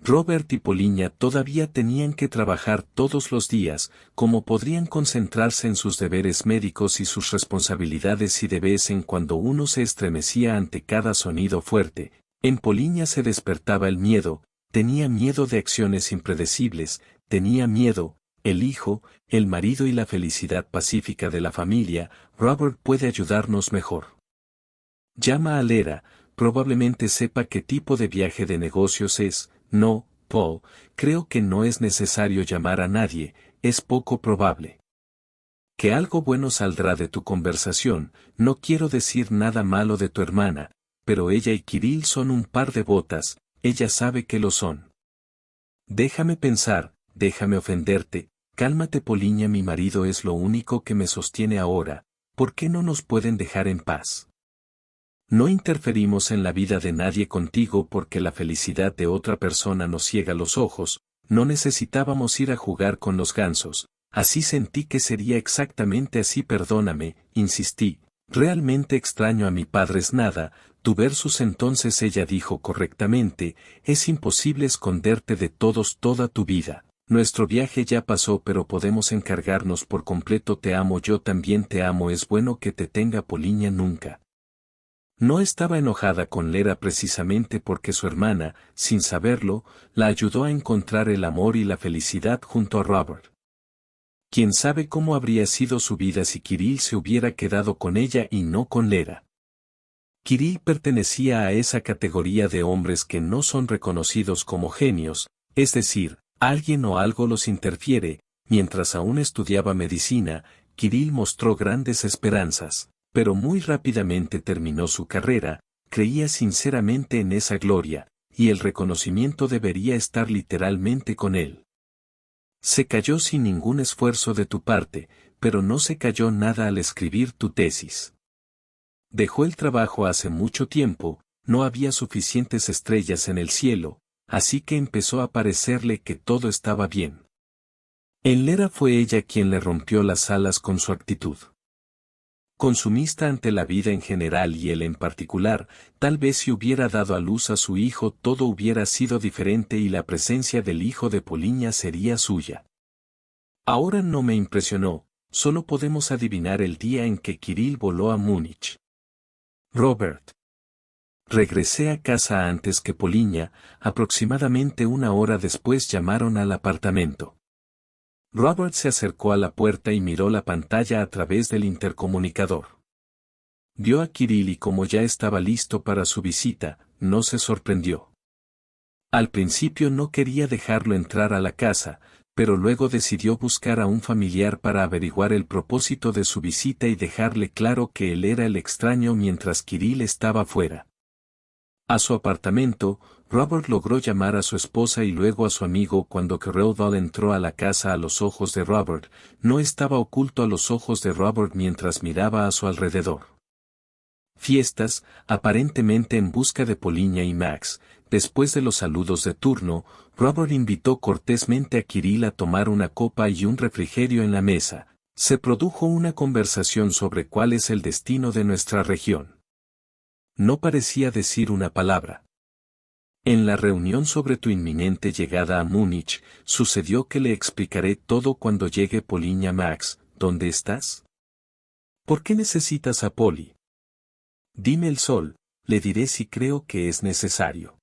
Robert y Poliña todavía tenían que trabajar todos los días. ¿Cómo podrían concentrarse en sus deberes médicos y sus responsabilidades si de vez en cuando uno se estremecía ante cada sonido fuerte? En Poliña se despertaba el miedo, tenía miedo de acciones impredecibles, tenía miedo, el hijo, el marido y la felicidad pacífica de la familia, Robert puede ayudarnos mejor. Llama a Lera, probablemente sepa qué tipo de viaje de negocios es. No, Paul, creo que no es necesario llamar a nadie, es poco probable. Que algo bueno saldrá de tu conversación, no quiero decir nada malo de tu hermana, pero ella y Kirill son un par de botas, ella sabe que lo son. Déjame pensar, déjame ofenderte, cálmate Poliña, mi marido es lo único que me sostiene ahora, ¿por qué no nos pueden dejar en paz? No interferimos en la vida de nadie contigo porque la felicidad de otra persona nos ciega los ojos, no necesitábamos ir a jugar con los gansos, así sentí que sería exactamente así, perdóname, insistí, realmente extraño a mi padre es nada, tu versus entonces ella dijo correctamente, es imposible esconderte de todos toda tu vida. Nuestro viaje ya pasó pero podemos encargarnos por completo, te amo, yo también te amo, es bueno que te tenga Poliña nunca. No estaba enojada con Lera precisamente porque su hermana, sin saberlo, la ayudó a encontrar el amor y la felicidad junto a Robert. Quién sabe cómo habría sido su vida si Kirill se hubiera quedado con ella y no con Lera. Kirill pertenecía a esa categoría de hombres que no son reconocidos como genios, es decir, alguien o algo los interfiere. Mientras aún estudiaba medicina, Kirill mostró grandes esperanzas. Pero muy rápidamente terminó su carrera, creía sinceramente en esa gloria, y el reconocimiento debería estar literalmente con él. Se cayó sin ningún esfuerzo de tu parte, pero no se cayó nada al escribir tu tesis. Dejó el trabajo hace mucho tiempo, no había suficientes estrellas en el cielo, así que empezó a parecerle que todo estaba bien. En Lera fue ella quien le rompió las alas con su actitud consumista ante la vida en general y él en particular, tal vez si hubiera dado a luz a su hijo todo hubiera sido diferente y la presencia del hijo de Poliña sería suya. Ahora no me impresionó, solo podemos adivinar el día en que Kirill voló a Múnich. Robert. Regresé a casa antes que Poliña, aproximadamente una hora después llamaron al apartamento. Robert se acercó a la puerta y miró la pantalla a través del intercomunicador. Vio a Kirill y como ya estaba listo para su visita, no se sorprendió. Al principio no quería dejarlo entrar a la casa, pero luego decidió buscar a un familiar para averiguar el propósito de su visita y dejarle claro que él era el extraño mientras Kirill estaba fuera. A su apartamento, Robert logró llamar a su esposa y luego a su amigo cuando Cradle entró a la casa. A los ojos de Robert, no estaba oculto a los ojos de Robert mientras miraba a su alrededor. Fiestas, aparentemente en busca de Poliña y Max. Después de los saludos de turno, Robert invitó cortésmente a Kirill a tomar una copa y un refrigerio en la mesa. Se produjo una conversación sobre cuál es el destino de nuestra región. No parecía decir una palabra. En la reunión sobre tu inminente llegada a Múnich, sucedió que le explicaré todo cuando llegue Poliña. Max, ¿dónde estás? ¿Por qué necesitas a Poli? Dime el sol, le diré si creo que es necesario.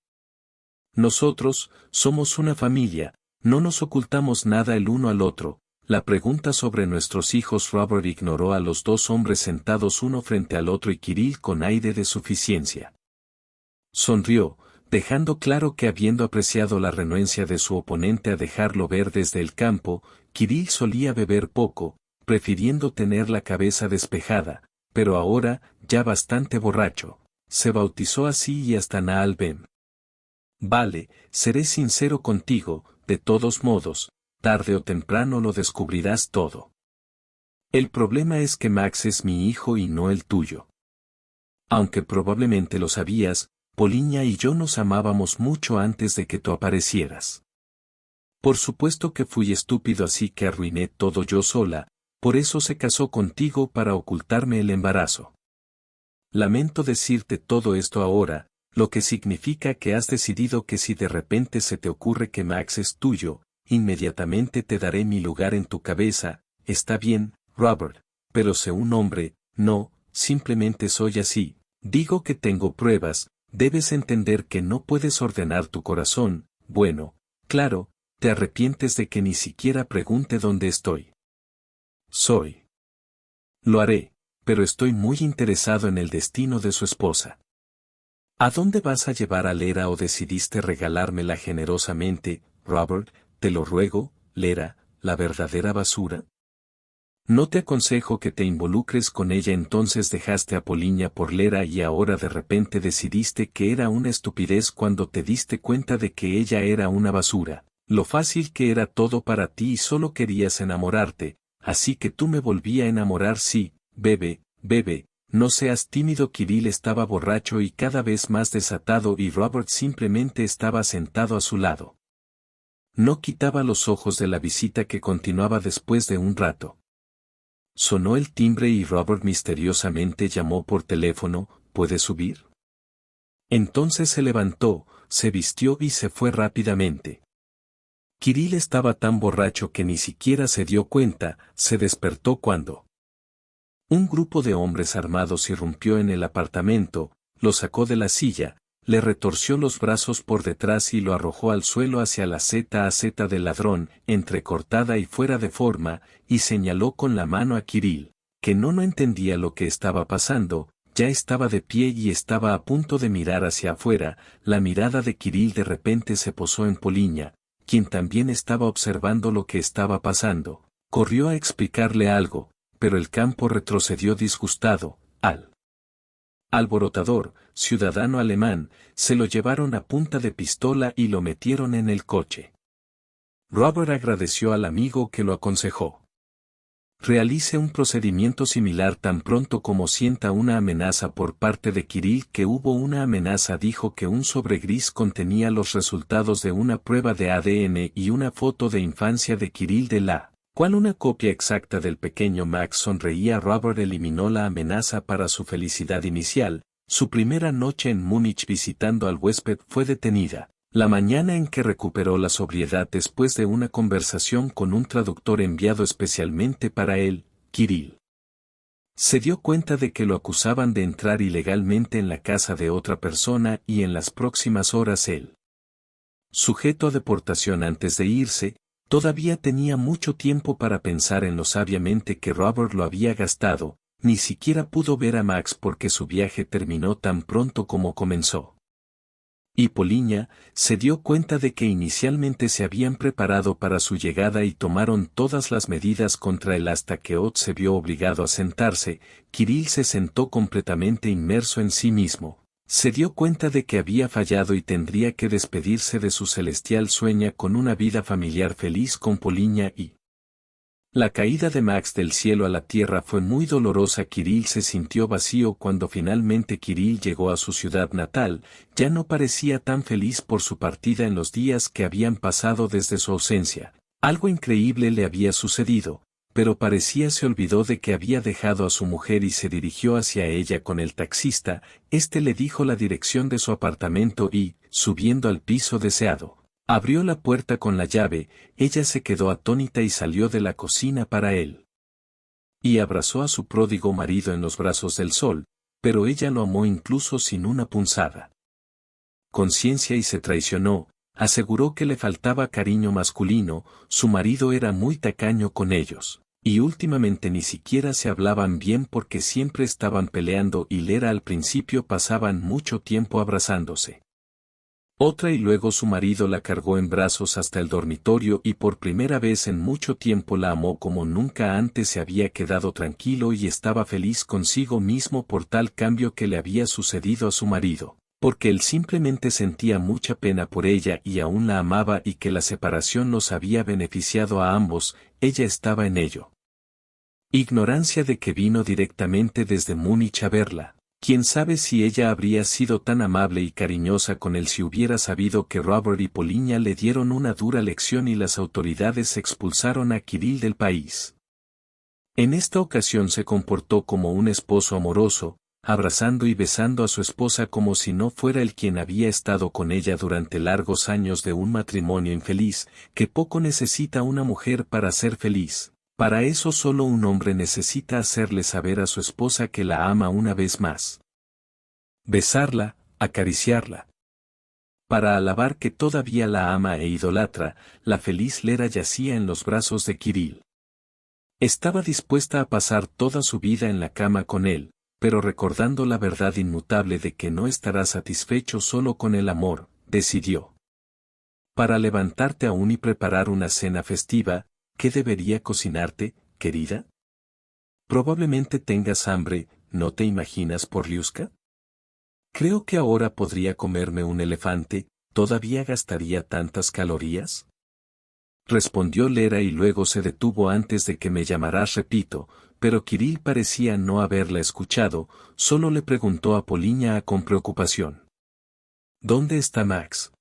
Nosotros, somos una familia, no nos ocultamos nada el uno al otro. La pregunta sobre nuestros hijos. Robert ignoró a los dos hombres sentados uno frente al otro y Kirill con aire de suficiencia. Sonrió, dejando claro que habiendo apreciado la renuencia de su oponente a dejarlo ver desde el campo, Kirill solía beber poco, prefiriendo tener la cabeza despejada, pero ahora, ya bastante borracho, se bautizó así y hasta Naal Ben. Vale, seré sincero contigo, de todos modos, tarde o temprano lo descubrirás todo. El problema es que Max es mi hijo y no el tuyo. Aunque probablemente lo sabías, Poliña y yo nos amábamos mucho antes de que tú aparecieras. Por supuesto que fui estúpido, así que arruiné todo yo sola, por eso se casó contigo para ocultarme el embarazo. Lamento decirte todo esto ahora, lo que significa que has decidido que si de repente se te ocurre que Max es tuyo, inmediatamente te daré mi lugar en tu cabeza. Está bien, Robert, pero sé un hombre, no, simplemente soy así, digo que tengo pruebas, debes entender que no puedes ordenar tu corazón. Bueno, claro, te arrepientes de que ni siquiera pregunte dónde estoy. Soy. Lo haré, pero estoy muy interesado en el destino de su esposa. ¿A dónde vas a llevar a Lera o decidiste regalármela generosamente, Robert? Te lo ruego, Lera, la verdadera basura. No te aconsejo que te involucres con ella. Entonces dejaste a Poliña por Lera y ahora de repente decidiste que era una estupidez cuando te diste cuenta de que ella era una basura. Lo fácil que era todo para ti y solo querías enamorarte, así que tú me volví a enamorar. Sí, bebe, bebe. No seas tímido. Kirill estaba borracho y cada vez más desatado y Robert simplemente estaba sentado a su lado. No quitaba los ojos de la visita que continuaba después de un rato. Sonó el timbre y Robert misteriosamente llamó por teléfono. ¿Puedes subir? Entonces se levantó, se vistió y se fue rápidamente. Kirill estaba tan borracho que ni siquiera se dio cuenta. Se despertó cuando un grupo de hombres armados irrumpió en el apartamento, lo sacó de la silla, le retorció los brazos por detrás y lo arrojó al suelo hacia la ZAZ del ladrón, entrecortada y fuera de forma, y señaló con la mano a Kirill, que no entendía lo que estaba pasando. Ya estaba de pie y estaba a punto de mirar hacia afuera. La mirada de Kirill de repente se posó en Poliña, quien también estaba observando lo que estaba pasando. Corrió a explicarle algo, pero el campo retrocedió disgustado. Al alborotador, ciudadano alemán, se lo llevaron a punta de pistola y lo metieron en el coche. Robert agradeció al amigo que lo aconsejó. Realice un procedimiento similar tan pronto como sienta una amenaza por parte de Kirill. Que hubo una amenaza. Dijo que un sobre gris contenía los resultados de una prueba de ADN y una foto de infancia de Kirill de la cual una copia exacta del pequeño Max sonreía. Robert eliminó la amenaza para su felicidad inicial. Su primera noche en Múnich visitando al huésped fue detenida. La mañana en que recuperó la sobriedad después de una conversación con un traductor enviado especialmente para él, Kirill se dio cuenta de que lo acusaban de entrar ilegalmente en la casa de otra persona y en las próximas horas él, sujeto a deportación antes de irse, todavía tenía mucho tiempo para pensar en lo sabiamente que Robert lo había gastado. Ni siquiera pudo ver a Max porque su viaje terminó tan pronto como comenzó. Y Poliña se dio cuenta de que inicialmente se habían preparado para su llegada y tomaron todas las medidas contra él hasta que Ott se vio obligado a sentarse. Kirill se sentó completamente inmerso en sí mismo. Se dio cuenta de que había fallado y tendría que despedirse de su celestial sueño con una vida familiar feliz con Poliña y la caída de Max del cielo a la tierra fue muy dolorosa. Kirill se sintió vacío cuando finalmente Kirill llegó a su ciudad natal. Ya no parecía tan feliz por su partida en los días que habían pasado desde su ausencia. Algo increíble le había sucedido, pero parecía se olvidó de que había dejado a su mujer y se dirigió hacia ella con el taxista. Este le dijo la dirección de su apartamento y, subiendo al piso deseado, abrió la puerta con la llave. Ella se quedó atónita y salió de la cocina para él. Y abrazó a su pródigo marido en los brazos del sol, pero ella lo amó incluso sin una punzada conciencia y se traicionó. Aseguró que le faltaba cariño masculino. Su marido era muy tacaño con ellos, y últimamente ni siquiera se hablaban bien porque siempre estaban peleando y Lera al principio pasaban mucho tiempo abrazándose. Otra y luego su marido la cargó en brazos hasta el dormitorio y por primera vez en mucho tiempo la amó como nunca antes. Se había quedado tranquilo y estaba feliz consigo mismo por tal cambio que le había sucedido a su marido, porque él simplemente sentía mucha pena por ella y aún la amaba y que la separación los había beneficiado a ambos. Ella estaba en ello. Ignorancia de que vino directamente desde Múnich a verla. Quién sabe si ella habría sido tan amable y cariñosa con él si hubiera sabido que Robert y Poliña le dieron una dura lección y las autoridades expulsaron a Kirill del país. En esta ocasión se comportó como un esposo amoroso, abrazando y besando a su esposa como si no fuera él quien había estado con ella durante largos años de un matrimonio infeliz. Que poco necesita una mujer para ser feliz. Para eso solo un hombre necesita hacerle saber a su esposa que la ama una vez más. Besarla, acariciarla. Para alabar que todavía la ama e idolatra, la feliz Lera yacía en los brazos de Kirill. Estaba dispuesta a pasar toda su vida en la cama con él, pero recordando la verdad inmutable de que no estará satisfecho solo con el amor, decidió. Para levantarte aún y preparar una cena festiva, ¿qué debería cocinarte, querida? Probablemente tengas hambre, ¿no te imaginas, Porliuska? Creo que ahora podría comerme un elefante, ¿todavía gastaría tantas calorías? Respondió Lera y luego se detuvo antes de que me llamaras, repito, pero Kirill parecía no haberla escuchado, solo le preguntó a Poliña con preocupación. ¿Dónde está Max?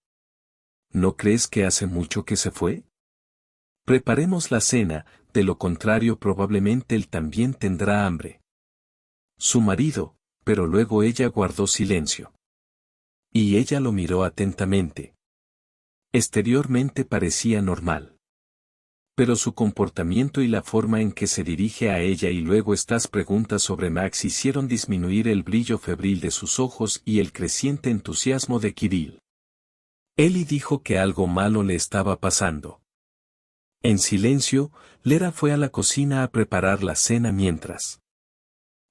¿No crees que hace mucho que se fue? Preparemos la cena, de lo contrario probablemente él también tendrá hambre. Su marido, pero luego ella guardó silencio. Y ella lo miró atentamente. Exteriormente parecía normal. Pero su comportamiento y la forma en que se dirige a ella y luego estas preguntas sobre Max hicieron disminuir el brillo febril de sus ojos y el creciente entusiasmo de Kirill. Eli dijo que algo malo le estaba pasando. En silencio, Lera fue a la cocina a preparar la cena mientras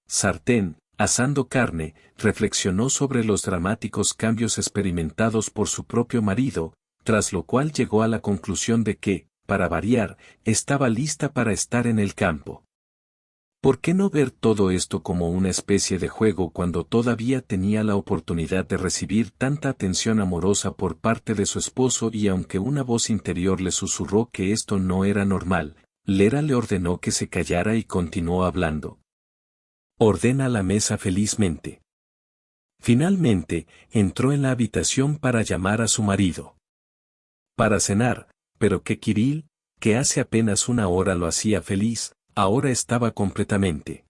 Sartén, asando carne, reflexionó sobre los dramáticos cambios experimentados por su propio marido, tras lo cual llegó a la conclusión de que, para variar, estaba lista para estar en el campo. ¿Por qué no ver todo esto como una especie de juego cuando todavía tenía la oportunidad de recibir tanta atención amorosa por parte de su esposo? Y aunque una voz interior le susurró que esto no era normal, Lera le ordenó que se callara y continuó hablando. Ordena la mesa felizmente. Finalmente, entró en la habitación para llamar a su marido. Para cenar, pero que Kirill, que hace apenas una hora lo hacía feliz, ahora estaba completamente.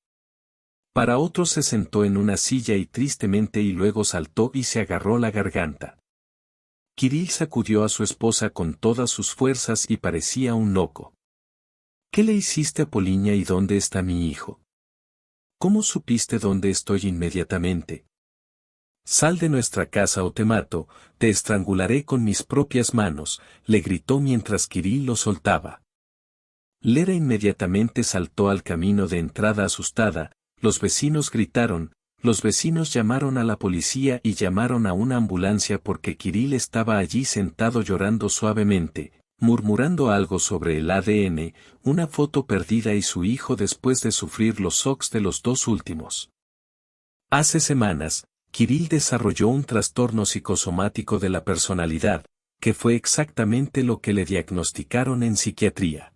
Para otro se sentó en una silla y tristemente y luego saltó y se agarró la garganta. Kirill sacudió a su esposa con todas sus fuerzas y parecía un loco. ¿Qué le hiciste a Poliña y dónde está mi hijo? ¿Cómo supiste dónde estoy inmediatamente? Sal de nuestra casa o te mato, te estrangularé con mis propias manos, le gritó mientras Kirill lo soltaba. Lera inmediatamente saltó al camino de entrada asustada, los vecinos gritaron, los vecinos llamaron a la policía y llamaron a una ambulancia porque Kirill estaba allí sentado llorando suavemente, murmurando algo sobre el ADN, una foto perdida y su hijo después de sufrir los shocks de los dos últimos. Hace semanas, Kirill desarrolló un trastorno psicosomático de la personalidad, que fue exactamente lo que le diagnosticaron en psiquiatría.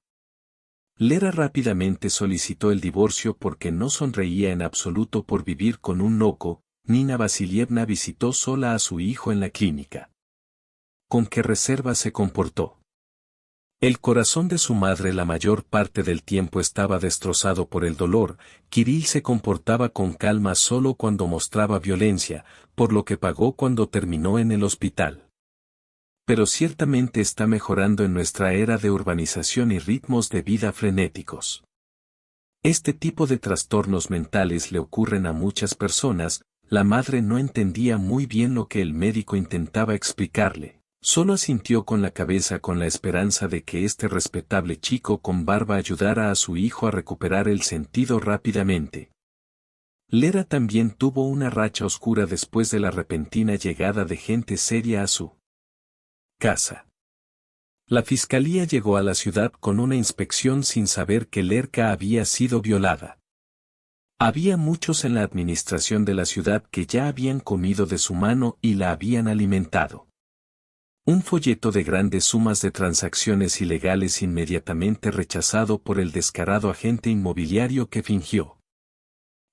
Lera rápidamente solicitó el divorcio porque no sonreía en absoluto por vivir con un loco. Nina Vasilievna visitó sola a su hijo en la clínica. ¿Con qué reserva se comportó? El corazón de su madre la mayor parte del tiempo estaba destrozado por el dolor. Kirill se comportaba con calma solo cuando mostraba violencia, por lo que pagó cuando terminó en el hospital. Pero ciertamente está mejorando en nuestra era de urbanización y ritmos de vida frenéticos. Este tipo de trastornos mentales le ocurren a muchas personas. La madre no entendía muy bien lo que el médico intentaba explicarle. Solo asintió con la cabeza con la esperanza de que este respetable chico con barba ayudara a su hijo a recuperar el sentido rápidamente. Lera también tuvo una racha oscura después de la repentina llegada de gente seria a su casa. La fiscalía llegó a la ciudad con una inspección sin saber que Lerka había sido violada. Había muchos en la administración de la ciudad que ya habían comido de su mano y la habían alimentado. Un folleto de grandes sumas de transacciones ilegales inmediatamente rechazado por el descarado agente inmobiliario que fingió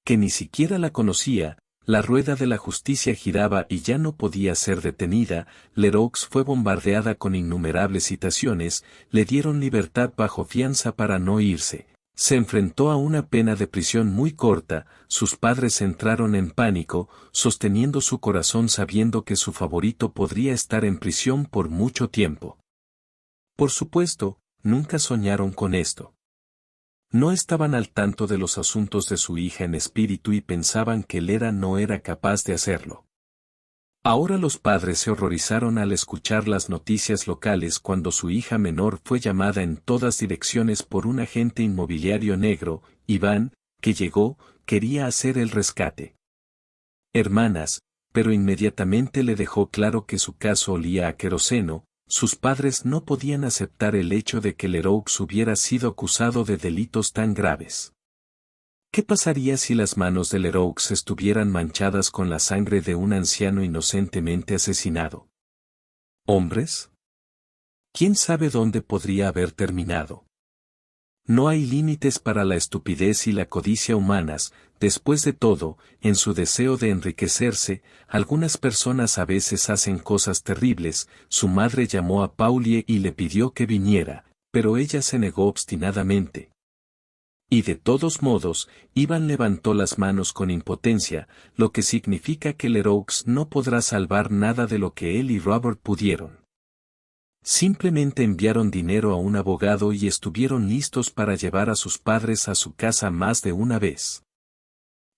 que ni siquiera la conocía. La rueda de la justicia giraba y ya no podía ser detenida. Leroux fue bombardeada con innumerables citaciones, le dieron libertad bajo fianza para no irse. Se enfrentó a una pena de prisión muy corta. Sus padres entraron en pánico, sosteniendo su corazón sabiendo que su favorito podría estar en prisión por mucho tiempo. Por supuesto, nunca soñaron con esto. No estaban al tanto de los asuntos de su hija en espíritu y pensaban que Lera no era capaz de hacerlo. Ahora los padres se horrorizaron al escuchar las noticias locales cuando su hija menor fue llamada en todas direcciones por un agente inmobiliario negro, Iván, que llegó, quería hacer el rescate. Hermanas, pero inmediatamente le dejó claro que su caso olía a queroseno. Sus padres no podían aceptar el hecho de que Leroux hubiera sido acusado de delitos tan graves. ¿Qué pasaría si las manos de Leroux estuvieran manchadas con la sangre de un anciano inocentemente asesinado? ¿Hombres? ¿Quién sabe dónde podría haber terminado? No hay límites para la estupidez y la codicia humanas. Después de todo, en su deseo de enriquecerse, algunas personas a veces hacen cosas terribles. Su madre llamó a Paulie y le pidió que viniera, pero ella se negó obstinadamente. Y de todos modos, Iván levantó las manos con impotencia, lo que significa que Leroux no podrá salvar nada de lo que él y Robert pudieron. Simplemente enviaron dinero a un abogado y estuvieron listos para llevar a sus padres a su casa más de una vez.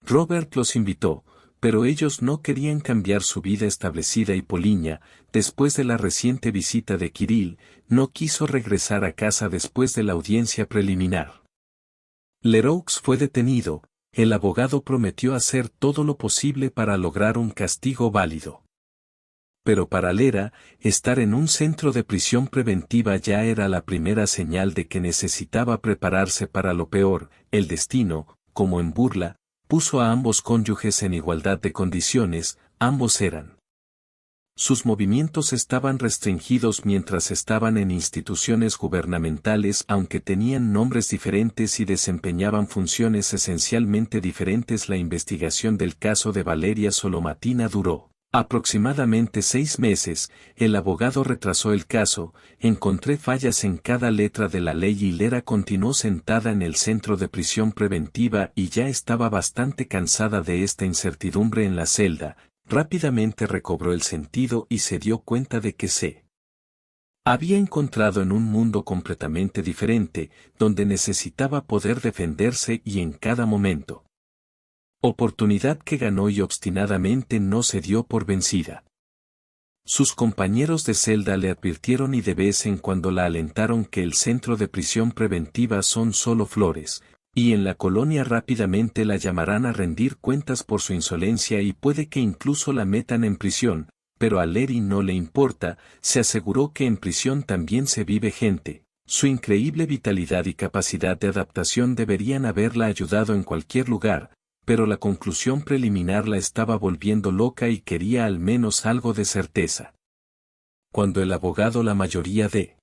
Robert los invitó, pero ellos no querían cambiar su vida establecida y Poliña, después de la reciente visita de Kirill, no quiso regresar a casa después de la audiencia preliminar. Leroux fue detenido, el abogado prometió hacer todo lo posible para lograr un castigo válido. Pero para Lera, estar en un centro de prisión preventiva ya era la primera señal de que necesitaba prepararse para lo peor. El destino, como en burla, puso a ambos cónyuges en igualdad de condiciones. Ambos eran. Sus movimientos estaban restringidos mientras estaban en instituciones gubernamentales, aunque tenían nombres diferentes y desempeñaban funciones esencialmente diferentes. La investigación del caso de Valeria Solomatina duró aproximadamente 6 meses. El abogado retrasó el caso, encontré fallas en cada letra de la ley y Lera continuó sentada en el centro de prisión preventiva y ya estaba bastante cansada de esta incertidumbre en la celda. Rápidamente recobró el sentido y se dio cuenta de que se había encontrado en un mundo completamente diferente, donde necesitaba poder defenderse y en cada momento. Oportunidad que ganó y obstinadamente no se dio por vencida. Sus compañeros de celda le advirtieron y de vez en cuando la alentaron que el centro de prisión preventiva son solo flores, y en la colonia rápidamente la llamarán a rendir cuentas por su insolencia y puede que incluso la metan en prisión, pero a Lery no le importa, se aseguró que en prisión también se vive gente. Su increíble vitalidad y capacidad de adaptación deberían haberla ayudado en cualquier lugar, pero la conclusión preliminar la estaba volviendo loca y quería al menos algo de certeza. Cuando el abogado la mayoría de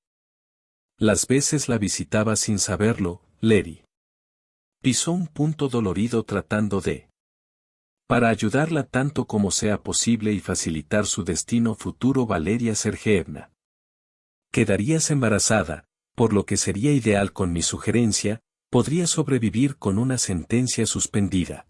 las veces la visitaba sin saberlo, Lery pisó un punto dolorido tratando de para ayudarla tanto como sea posible y facilitar su destino futuro. Valeria Sergeevna, quedarías embarazada, por lo que sería ideal con mi sugerencia, podría sobrevivir con una sentencia suspendida.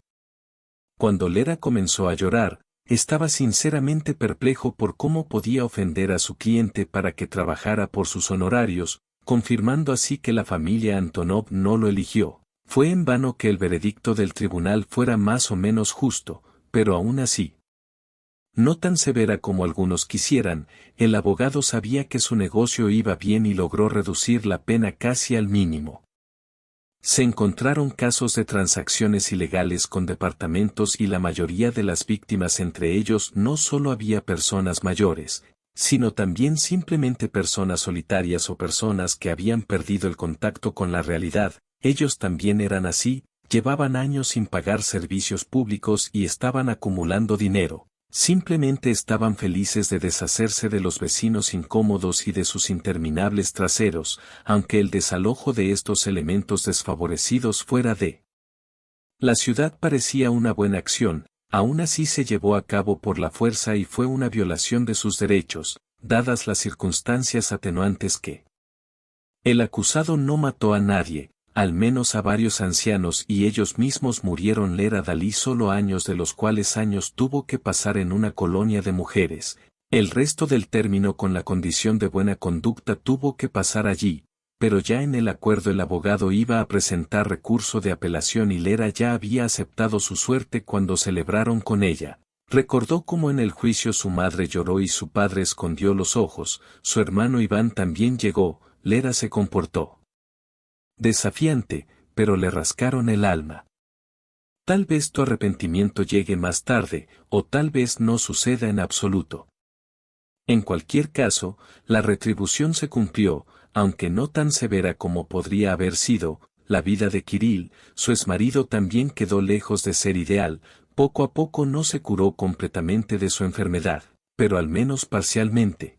Cuando Lera comenzó a llorar, estaba sinceramente perplejo por cómo podía ofender a su cliente para que trabajara por sus honorarios, confirmando así que la familia Antonov no lo eligió. Fue en vano que el veredicto del tribunal fuera más o menos justo, pero aún así, no tan severa como algunos quisieran, el abogado sabía que su negocio iba bien y logró reducir la pena casi al mínimo. Se encontraron casos de transacciones ilegales con departamentos y la mayoría de las víctimas, entre ellos no solo había personas mayores, sino también simplemente personas solitarias o personas que habían perdido el contacto con la realidad. Ellos también eran así, llevaban años sin pagar servicios públicos y estaban acumulando dinero. Simplemente estaban felices de deshacerse de los vecinos incómodos y de sus interminables traseros, aunque el desalojo de estos elementos desfavorecidos fuera de la ciudad parecía una buena acción, aún así se llevó a cabo por la fuerza y fue una violación de sus derechos, dadas las circunstancias atenuantes que el acusado no mató a nadie, al menos a varios ancianos, y ellos mismos murieron. Lera Dalí solo años, de los cuales años tuvo que pasar en una colonia de mujeres. El resto del término con la condición de buena conducta tuvo que pasar allí, pero ya en el acuerdo el abogado iba a presentar recurso de apelación y Lera ya había aceptado su suerte cuando celebraron con ella. Recordó cómo en el juicio su madre lloró y su padre escondió los ojos, su hermano Iván también llegó, Lera se comportó desafiante, pero le rascaron el alma. Tal vez tu arrepentimiento llegue más tarde, o tal vez no suceda en absoluto. En cualquier caso, la retribución se cumplió, aunque no tan severa como podría haber sido. La vida de Kirill, su exmarido, también quedó lejos de ser ideal. Poco a poco no se curó completamente de su enfermedad, pero al menos parcialmente.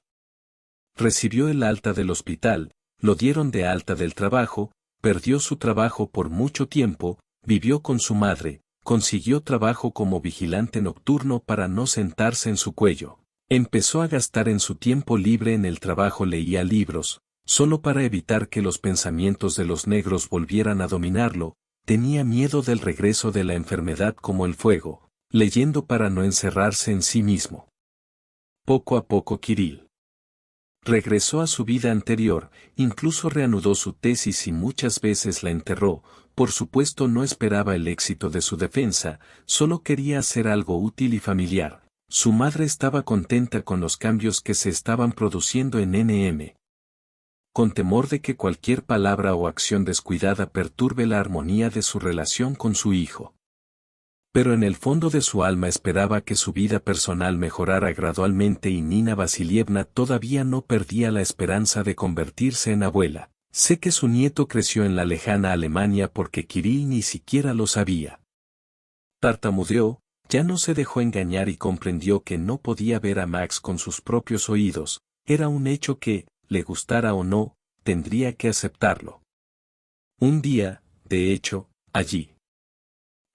Recibió el alta del hospital, lo dieron de alta del trabajo, perdió su trabajo por mucho tiempo, vivió con su madre, consiguió trabajo como vigilante nocturno para no sentarse en su cuello. Empezó a gastar en su tiempo libre en el trabajo, leía libros, solo para evitar que los pensamientos de los negros volvieran a dominarlo. Tenía miedo del regreso de la enfermedad como el fuego, leyendo para no encerrarse en sí mismo. Poco a poco Kirill regresó a su vida anterior, incluso reanudó su tesis y muchas veces la enterró. Por supuesto no esperaba el éxito de su defensa, solo quería hacer algo útil y familiar. Su madre estaba contenta con los cambios que se estaban produciendo en NM. Con temor de que cualquier palabra o acción descuidada perturbe la armonía de su relación con su hijo. Pero en el fondo de su alma esperaba que su vida personal mejorara gradualmente y Nina Vasilievna todavía no perdía la esperanza de convertirse en abuela. Sé que su nieto creció en la lejana Alemania porque Kirill ni siquiera lo sabía. Tartamudeó, ya no se dejó engañar y comprendió que no podía ver a Max con sus propios oídos, era un hecho que, le gustara o no, tendría que aceptarlo. Un día, de hecho, allí.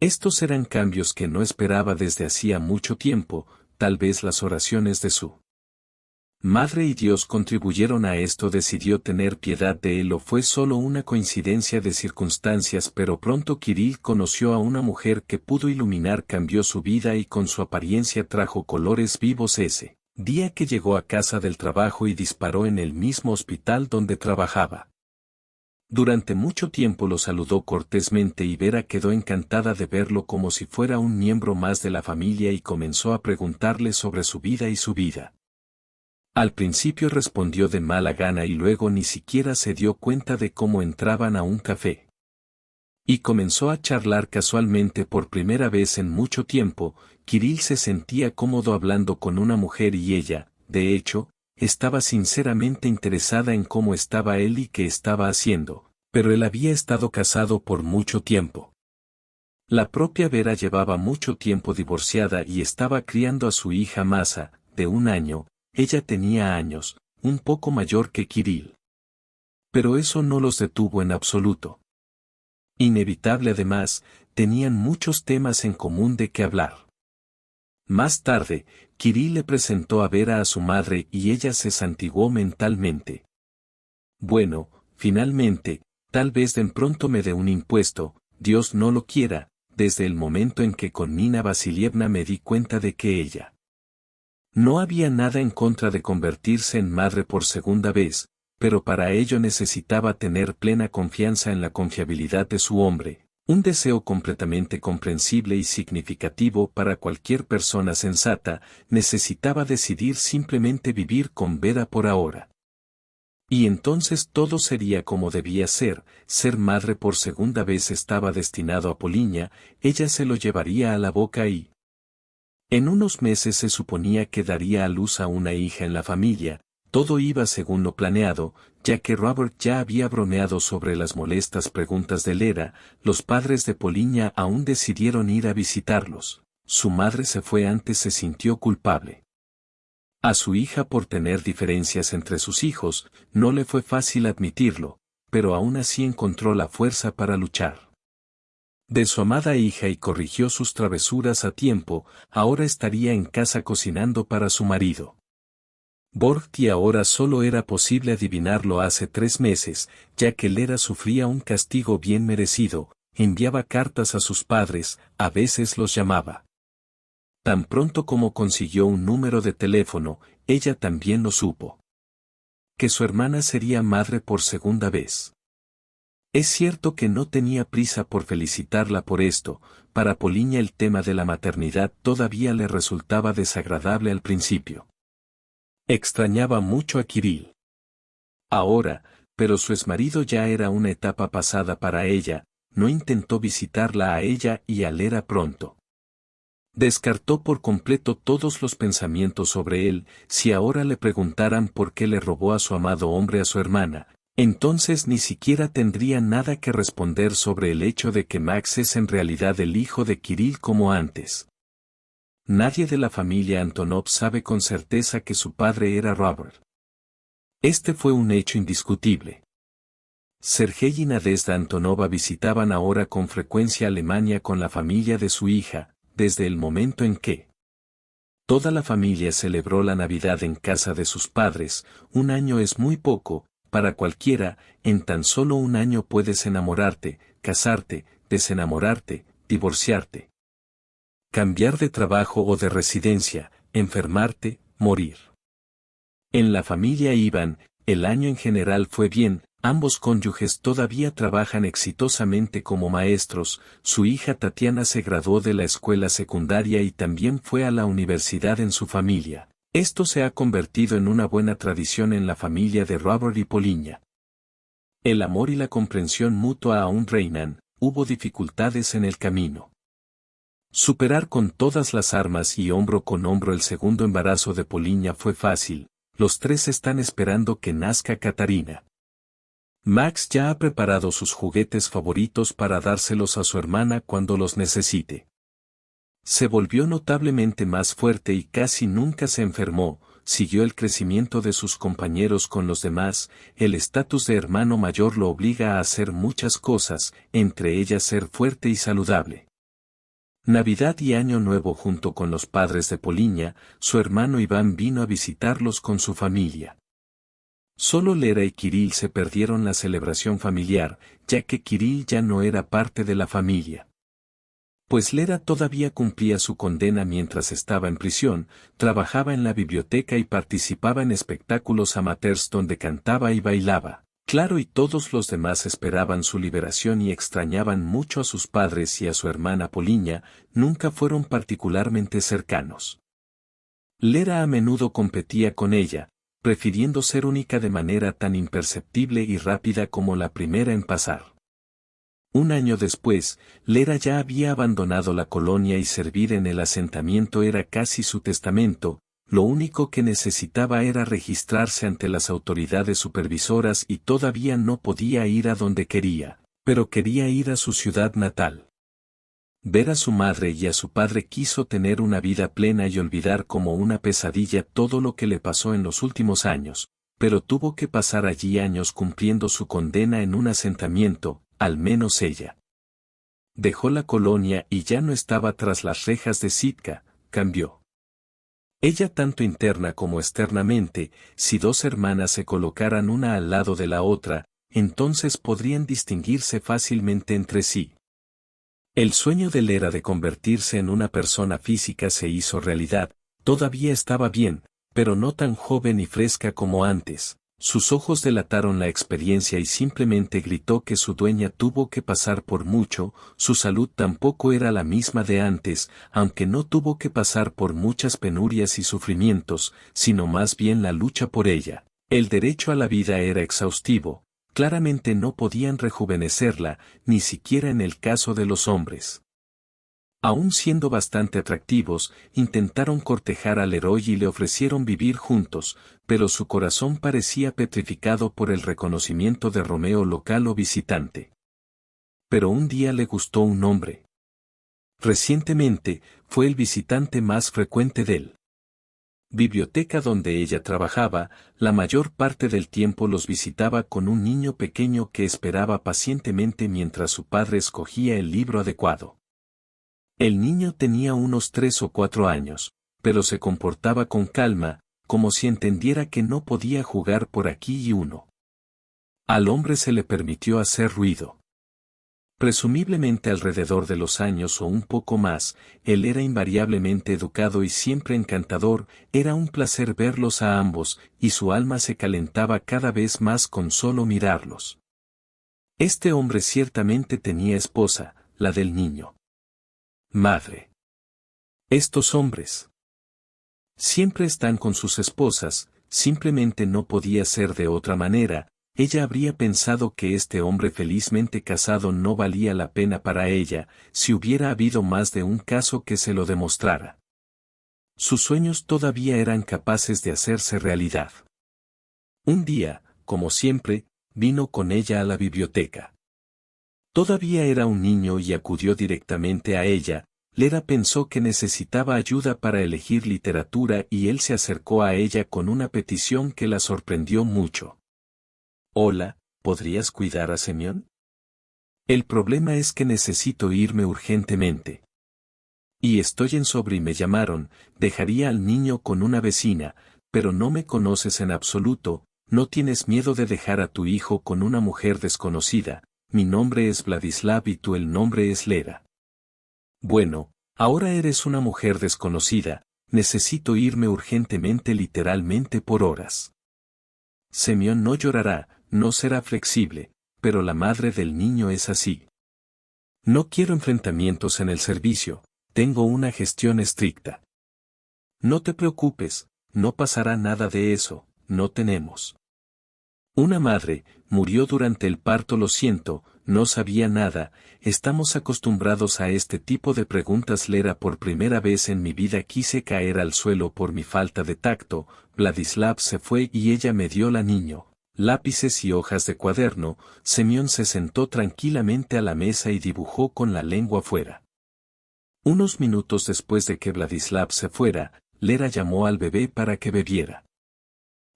Estos eran cambios que no esperaba desde hacía mucho tiempo, tal vez las oraciones de su madre y Dios contribuyeron a esto. Decidió tener piedad de él o fue solo una coincidencia de circunstancias, pero pronto Kirill conoció a una mujer que pudo iluminar, cambió su vida y con su apariencia trajo colores vivos ese día que llegó a casa del trabajo y disparó en el mismo hospital donde trabajaba. Durante mucho tiempo lo saludó cortésmente y Vera quedó encantada de verlo como si fuera un miembro más de la familia y comenzó a preguntarle sobre su vida y su vida. Al principio respondió de mala gana y luego ni siquiera se dio cuenta de cómo entraban a un café. Y comenzó a charlar casualmente por primera vez en mucho tiempo. Kirill se sentía cómodo hablando con una mujer y ella, de hecho, estaba sinceramente interesada en cómo estaba él y qué estaba haciendo, pero él había estado casado por mucho tiempo. La propia Vera llevaba mucho tiempo divorciada y estaba criando a su hija Masa, de 1 año, ella tenía años, un poco mayor que Kirill. Pero eso no los detuvo en absoluto. Inevitable además, tenían muchos temas en común de qué hablar. Más tarde, Kirill le presentó a Vera a su madre y ella se santiguó mentalmente. Bueno, finalmente, tal vez de pronto me dé un impuesto, Dios no lo quiera, desde el momento en que con Nina Vasilievna me di cuenta de que ella no había nada en contra de convertirse en madre por segunda vez, pero para ello necesitaba tener plena confianza en la confiabilidad de su hombre. Un deseo completamente comprensible y significativo para cualquier persona sensata. Necesitaba decidir simplemente vivir con Vera por ahora. Y entonces todo sería como debía ser madre por segunda vez estaba destinado a Poliña, ella se lo llevaría a la boca y en unos meses se suponía que daría a luz a una hija en la familia. Todo iba según lo planeado, ya que Robert ya había bromeado sobre las molestas preguntas de Lera. Los padres de Poliña aún decidieron ir a visitarlos. Su madre se fue antes, se sintió culpable. A su hija por tener diferencias entre sus hijos, no le fue fácil admitirlo, pero aún así encontró la fuerza para luchar. De su amada hija y corrigió sus travesuras a tiempo, ahora estaría en casa cocinando para su marido. Borgti ahora solo era posible adivinarlo hace 3 meses, ya que Lera sufría un castigo bien merecido, enviaba cartas a sus padres, a veces los llamaba. Tan pronto como consiguió un número de teléfono, ella también lo supo. Que su hermana sería madre por segunda vez. Es cierto que no tenía prisa por felicitarla por esto, para Poliña el tema de la maternidad todavía le resultaba desagradable al principio. Extrañaba mucho a Kirill. Ahora, pero su exmarido ya era una etapa pasada para ella, no intentó visitarla a ella y a Lera pronto. Descartó por completo todos los pensamientos sobre él. Si ahora le preguntaran por qué le robó a su amado hombre a su hermana, entonces ni siquiera tendría nada que responder sobre el hecho de que Max es en realidad el hijo de Kirill como antes. Nadie de la familia Antonov sabe con certeza que su padre era Robert. Este fue un hecho indiscutible. Sergei y Nadezhda Antonova visitaban ahora con frecuencia Alemania con la familia de su hija, desde el momento en que toda la familia celebró la Navidad en casa de sus padres. Un año es muy poco, para cualquiera. En tan solo un año puedes enamorarte, casarte, desenamorarte, divorciarte, cambiar de trabajo o de residencia, enfermarte, morir. En la familia Ivan, el año en general fue bien. Ambos cónyuges todavía trabajan exitosamente como maestros. Su hija Tatiana se graduó de la escuela secundaria y también fue a la universidad en su familia. Esto se ha convertido en una buena tradición en la familia de Robert y Poliña. El amor y la comprensión mutua aún reinan. Hubo dificultades en el camino. Superar con todas las armas y hombro con hombro el segundo embarazo de Poliña fue fácil. Los tres están esperando que nazca Katarina. Max ya ha preparado sus juguetes favoritos para dárselos a su hermana cuando los necesite. Se volvió notablemente más fuerte y casi nunca se enfermó. Siguió el crecimiento de sus compañeros con los demás. El estatus de hermano mayor lo obliga a hacer muchas cosas, entre ellas ser fuerte y saludable. Navidad y Año Nuevo junto con los padres de Poliña, su hermano Iván vino a visitarlos con su familia. Solo Lera y Kirill se perdieron la celebración familiar, ya que Kirill ya no era parte de la familia. Pues Lera todavía cumplía su condena mientras estaba en prisión, trabajaba en la biblioteca y participaba en espectáculos amateurs donde cantaba y bailaba. Claro, y todos los demás esperaban su liberación y extrañaban mucho a sus padres y a su hermana Poliña. Nunca fueron particularmente cercanos. Lera a menudo competía con ella, prefiriendo ser única de manera tan imperceptible y rápida como la primera en pasar. Un año después, Lera ya había abandonado la colonia y servir en el asentamiento era casi su testamento. Lo único que necesitaba era registrarse ante las autoridades supervisoras y todavía no podía ir a donde quería, pero quería ir a su ciudad natal. Ver a su madre y a su padre. Quiso tener una vida plena y olvidar como una pesadilla todo lo que le pasó en los últimos años, pero tuvo que pasar allí años cumpliendo su condena en un asentamiento, al menos ella. Dejó la colonia y ya no estaba tras las rejas de Sitka, cambió. Ella tanto interna como externamente. Si dos hermanas se colocaran una al lado de la otra, entonces podrían distinguirse fácilmente entre sí. El sueño de Lera de convertirse en una persona física se hizo realidad. Todavía estaba bien, pero no tan joven y fresca como antes. Sus ojos delataron la experiencia y simplemente gritó que su dueña tuvo que pasar por mucho. Su salud tampoco era la misma de antes, aunque no tuvo que pasar por muchas penurias y sufrimientos, sino más bien la lucha por ella. El derecho a la vida era exhaustivo. Claramente no podían rejuvenecerla, ni siquiera en el caso de los hombres. Aún siendo bastante atractivos, intentaron cortejar al héroe y le ofrecieron vivir juntos, pero su corazón parecía petrificado por el reconocimiento de Romeo local o visitante. Pero un día le gustó un hombre. Recientemente, fue el visitante más frecuente del biblioteca donde ella trabajaba. La mayor parte del tiempo los visitaba con un niño pequeño que esperaba pacientemente mientras su padre escogía el libro adecuado. El niño tenía unos 3 o 4 años, pero se comportaba con calma, como si entendiera que no podía jugar por aquí y uno. Al hombre se le permitió hacer ruido. Presumiblemente alrededor de los años o un poco más, él era invariablemente educado y siempre encantador. Era un placer verlos a ambos, y su alma se calentaba cada vez más con solo mirarlos. Este hombre ciertamente tenía esposa, la del niño. Madre. Estos hombres siempre están con sus esposas, simplemente no podía ser de otra manera. Ella habría pensado que este hombre felizmente casado no valía la pena para ella, si hubiera habido más de un caso que se lo demostrara. Sus sueños todavía eran capaces de hacerse realidad. Un día, como siempre, vino con ella a la biblioteca. Todavía era un niño y acudió directamente a ella. Lera pensó que necesitaba ayuda para elegir literatura y él se acercó a ella con una petición que la sorprendió mucho. Hola, ¿podrías cuidar a Semyon? El problema es que necesito irme urgentemente. Y estoy en sobre y me llamaron, dejaría al niño con una vecina, pero no me conoces en absoluto, no tienes miedo de dejar a tu hijo con una mujer desconocida. Mi nombre es Vladislav y tú el nombre es Lera. Bueno, ahora eres una mujer desconocida, necesito irme urgentemente literalmente por horas. Semyon no llorará, no será flexible, pero la madre del niño es así. No quiero enfrentamientos en el servicio, tengo una gestión estricta. No te preocupes, no pasará nada de eso, no tenemos. Una madre, murió durante el parto, lo siento, no sabía nada, estamos acostumbrados a este tipo de preguntas. Lera, por primera vez en mi vida quise caer al suelo por mi falta de tacto. Vladislav se fue y ella me dio la niño, lápices y hojas de cuaderno. Semyon se sentó tranquilamente a la mesa y dibujó con la lengua fuera. Unos minutos después de que Vladislav se fuera, Lera llamó al bebé para que bebiera.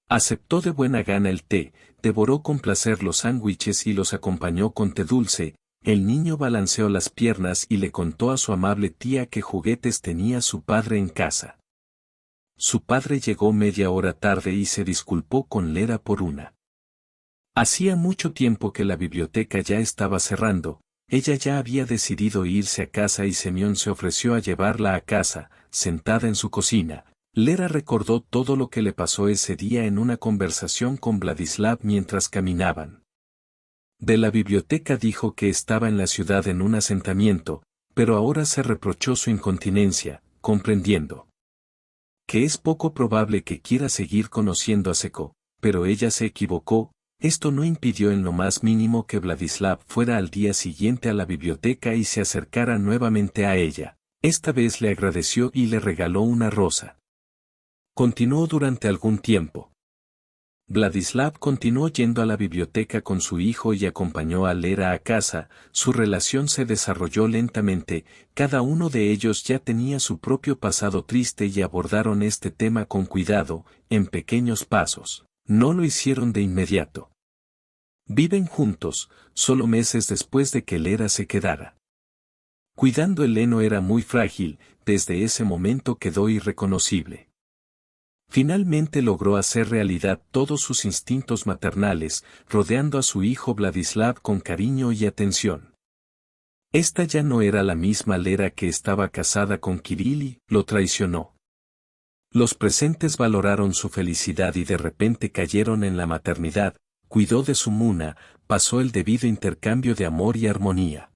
Aceptó de buena gana el té, devoró con placer los sándwiches y los acompañó con té dulce. El niño balanceó las piernas y le contó a su amable tía qué juguetes tenía su padre en casa. Su padre llegó media hora tarde y se disculpó con Lera por una. Hacía mucho tiempo que la biblioteca ya estaba cerrando, ella ya había decidido irse a casa y Semyon se ofreció a llevarla a casa. Sentada en su cocina, Lera recordó todo lo que le pasó ese día en una conversación con Vladislav mientras caminaban. De la biblioteca dijo que estaba en la ciudad en un asentamiento, pero ahora se reprochó su incontinencia, comprendiendo que es poco probable que quiera seguir conociendo a Seko, pero ella se equivocó. Esto no impidió en lo más mínimo que Vladislav fuera al día siguiente a la biblioteca y se acercara nuevamente a ella. Esta vez le agradeció y le regaló una rosa. Continuó durante algún tiempo. Vladislav continuó yendo a la biblioteca con su hijo y acompañó a Lera a casa. Su relación se desarrolló lentamente, cada uno de ellos ya tenía su propio pasado triste y abordaron este tema con cuidado, en pequeños pasos. No lo hicieron de inmediato. Viven juntos, solo meses después de que Lera se quedara. Cuidando el heno era muy frágil, desde ese momento quedó irreconocible. Finalmente logró hacer realidad todos sus instintos maternales, rodeando a su hijo Vladislav con cariño y atención. Esta ya no era la misma Lera que estaba casada con Kirill y lo traicionó. Los presentes valoraron su felicidad y de repente cayeron en la maternidad, cuidó de su muna, pasó el debido intercambio de amor y armonía.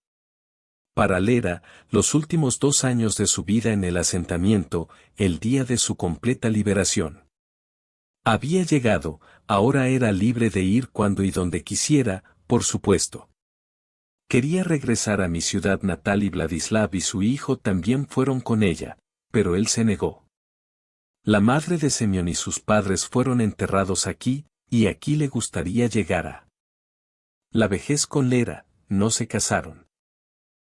Para Lera, los últimos 2 años de su vida en el asentamiento, el día de su completa liberación. Había llegado, ahora era libre de ir cuando y donde quisiera, por supuesto. Quería regresar a mi ciudad natal y Vladislav y su hijo también fueron con ella, pero él se negó. La madre de Semyon y sus padres fueron enterrados aquí, y aquí le gustaría llegar a la vejez con Lera. No se casaron.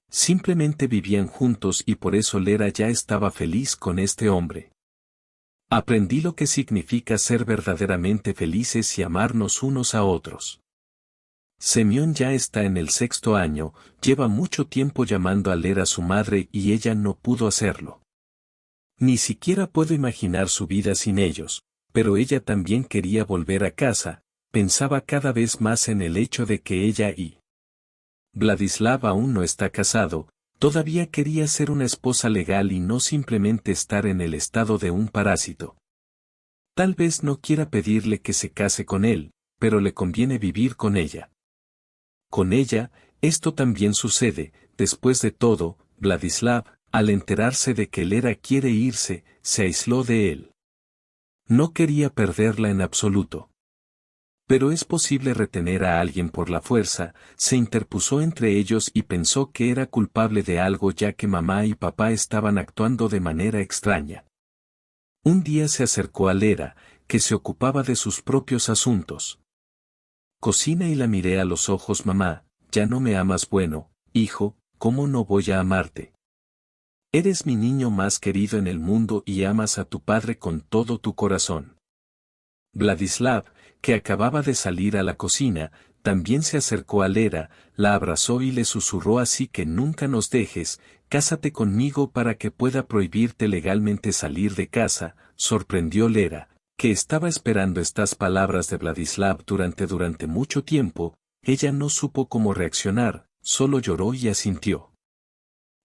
Simplemente vivían juntos y por eso Lera ya estaba feliz con este hombre. Aprendí lo que significa ser verdaderamente felices y amarnos unos a otros. Semyon ya está en el 6º año, lleva mucho tiempo llamando a Lera su madre y ella no pudo hacerlo. Ni siquiera puedo imaginar su vida sin ellos, pero ella también quería volver a casa, pensaba cada vez más en el hecho de que ella y Vladislav aún no está casado, todavía quería ser una esposa legal y no simplemente estar en el estado de un parásito. Tal vez no quiera pedirle que se case con él, pero le conviene vivir con ella. Con ella, esto también sucede. Después de todo, Vladislav, al enterarse de que Lera quiere irse, se aisló de él. No quería perderla en absoluto. Pero es posible retener a alguien por la fuerza, se interpuso entre ellos y pensó que era culpable de algo ya que mamá y papá estaban actuando de manera extraña. Un día se acercó a Lera, que se ocupaba de sus propios asuntos. Cocina y la miré a los ojos. Mamá, ya no me amas. Bueno, hijo, ¿cómo no voy a amarte? Eres mi niño más querido en el mundo y amas a tu padre con todo tu corazón. Vladislav, que acababa de salir a la cocina, también se acercó a Lera, la abrazó y le susurró: así que nunca nos dejes, cásate conmigo para que pueda prohibirte legalmente salir de casa. Sorprendió Lera, que estaba esperando estas palabras de Vladislav durante mucho tiempo. Ella no supo cómo reaccionar, solo lloró y asintió.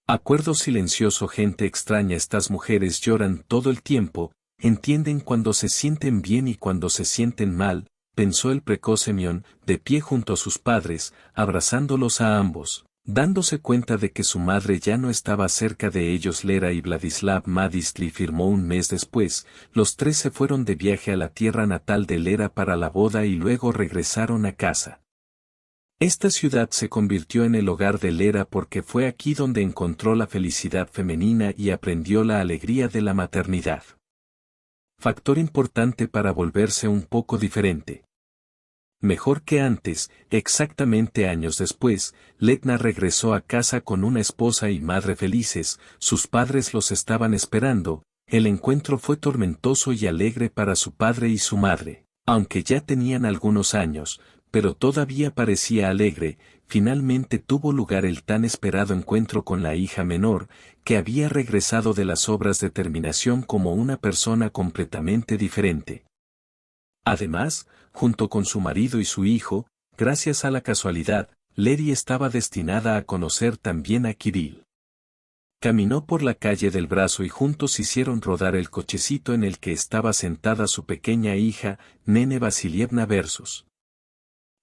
Acuerdo silencioso. Gente extraña. Estas mujeres lloran todo el tiempo, entienden cuando se sienten bien y cuando se sienten mal, pensó el precoz Semyon, de pie junto a sus padres, abrazándolos a ambos, dándose cuenta de que su madre ya no estaba cerca de ellos. Lera y Vladislav Madistli firmó un mes después. Los tres se fueron de viaje a la tierra natal de Lera para la boda y luego regresaron a casa. Esta ciudad se convirtió en el hogar de Lera porque fue aquí donde encontró la felicidad femenina y aprendió la alegría de la maternidad. Factor importante para volverse un poco diferente. Mejor que antes, exactamente años después, Letna regresó a casa con una esposa y madre felices. Sus padres los estaban esperando. El encuentro fue tormentoso y alegre para su padre y su madre, aunque ya tenían algunos años, pero todavía parecía alegre. Finalmente tuvo lugar el tan esperado encuentro con la hija menor, que había regresado de las obras de terminación como una persona completamente diferente. Además, junto con su marido y su hijo, gracias a la casualidad, Lera estaba destinada a conocer también a Kirill. Caminó por la calle del Brazo y juntos hicieron rodar el cochecito en el que estaba sentada su pequeña hija, Nene Vasilievna Versus.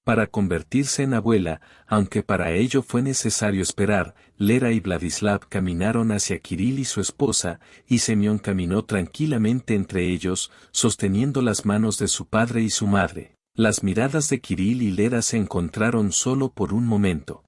Para convertirse en abuela, aunque para ello fue necesario esperar, Lera y Vladislav caminaron hacia Kirill y su esposa, y Semyon caminó tranquilamente entre ellos, sosteniendo las manos de su padre y su madre. Las miradas de Kirill y Lera se encontraron solo por un momento.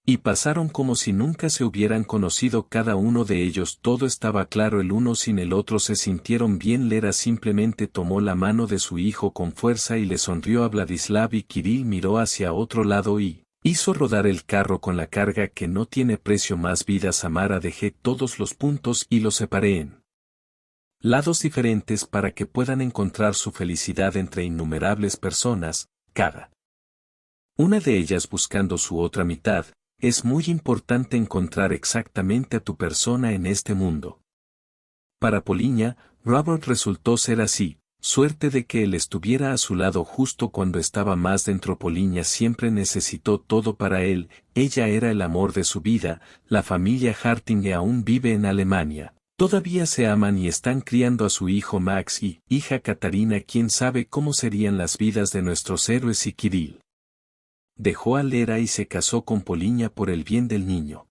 Y pasaron como si nunca se hubieran conocido cada uno de ellos. Todo estaba claro el uno sin el otro. Se sintieron bien. Lera simplemente tomó la mano de su hijo con fuerza y le sonrió a Vladislav, y Kirill miró hacia otro lado y hizo rodar el carro con la carga que no tiene precio. Más vidas. Amara. Dejé todos los puntos y los separé en lados diferentes para que puedan encontrar su felicidad entre innumerables personas, cada una de ellas buscando su otra mitad. Es muy importante encontrar exactamente a tu persona en este mundo. Para Poliña, Robert resultó ser así. Suerte de que él estuviera a su lado justo cuando estaba más dentro. Poliña siempre necesitó todo para él. Ella era el amor de su vida. La familia Harting aún vive en Alemania. Todavía se aman y están criando a su hijo Max y hija Katarina. Quién sabe cómo serían las vidas de nuestros héroes y Kirill. Dejó a Lera y se casó con Poliña por el bien del niño.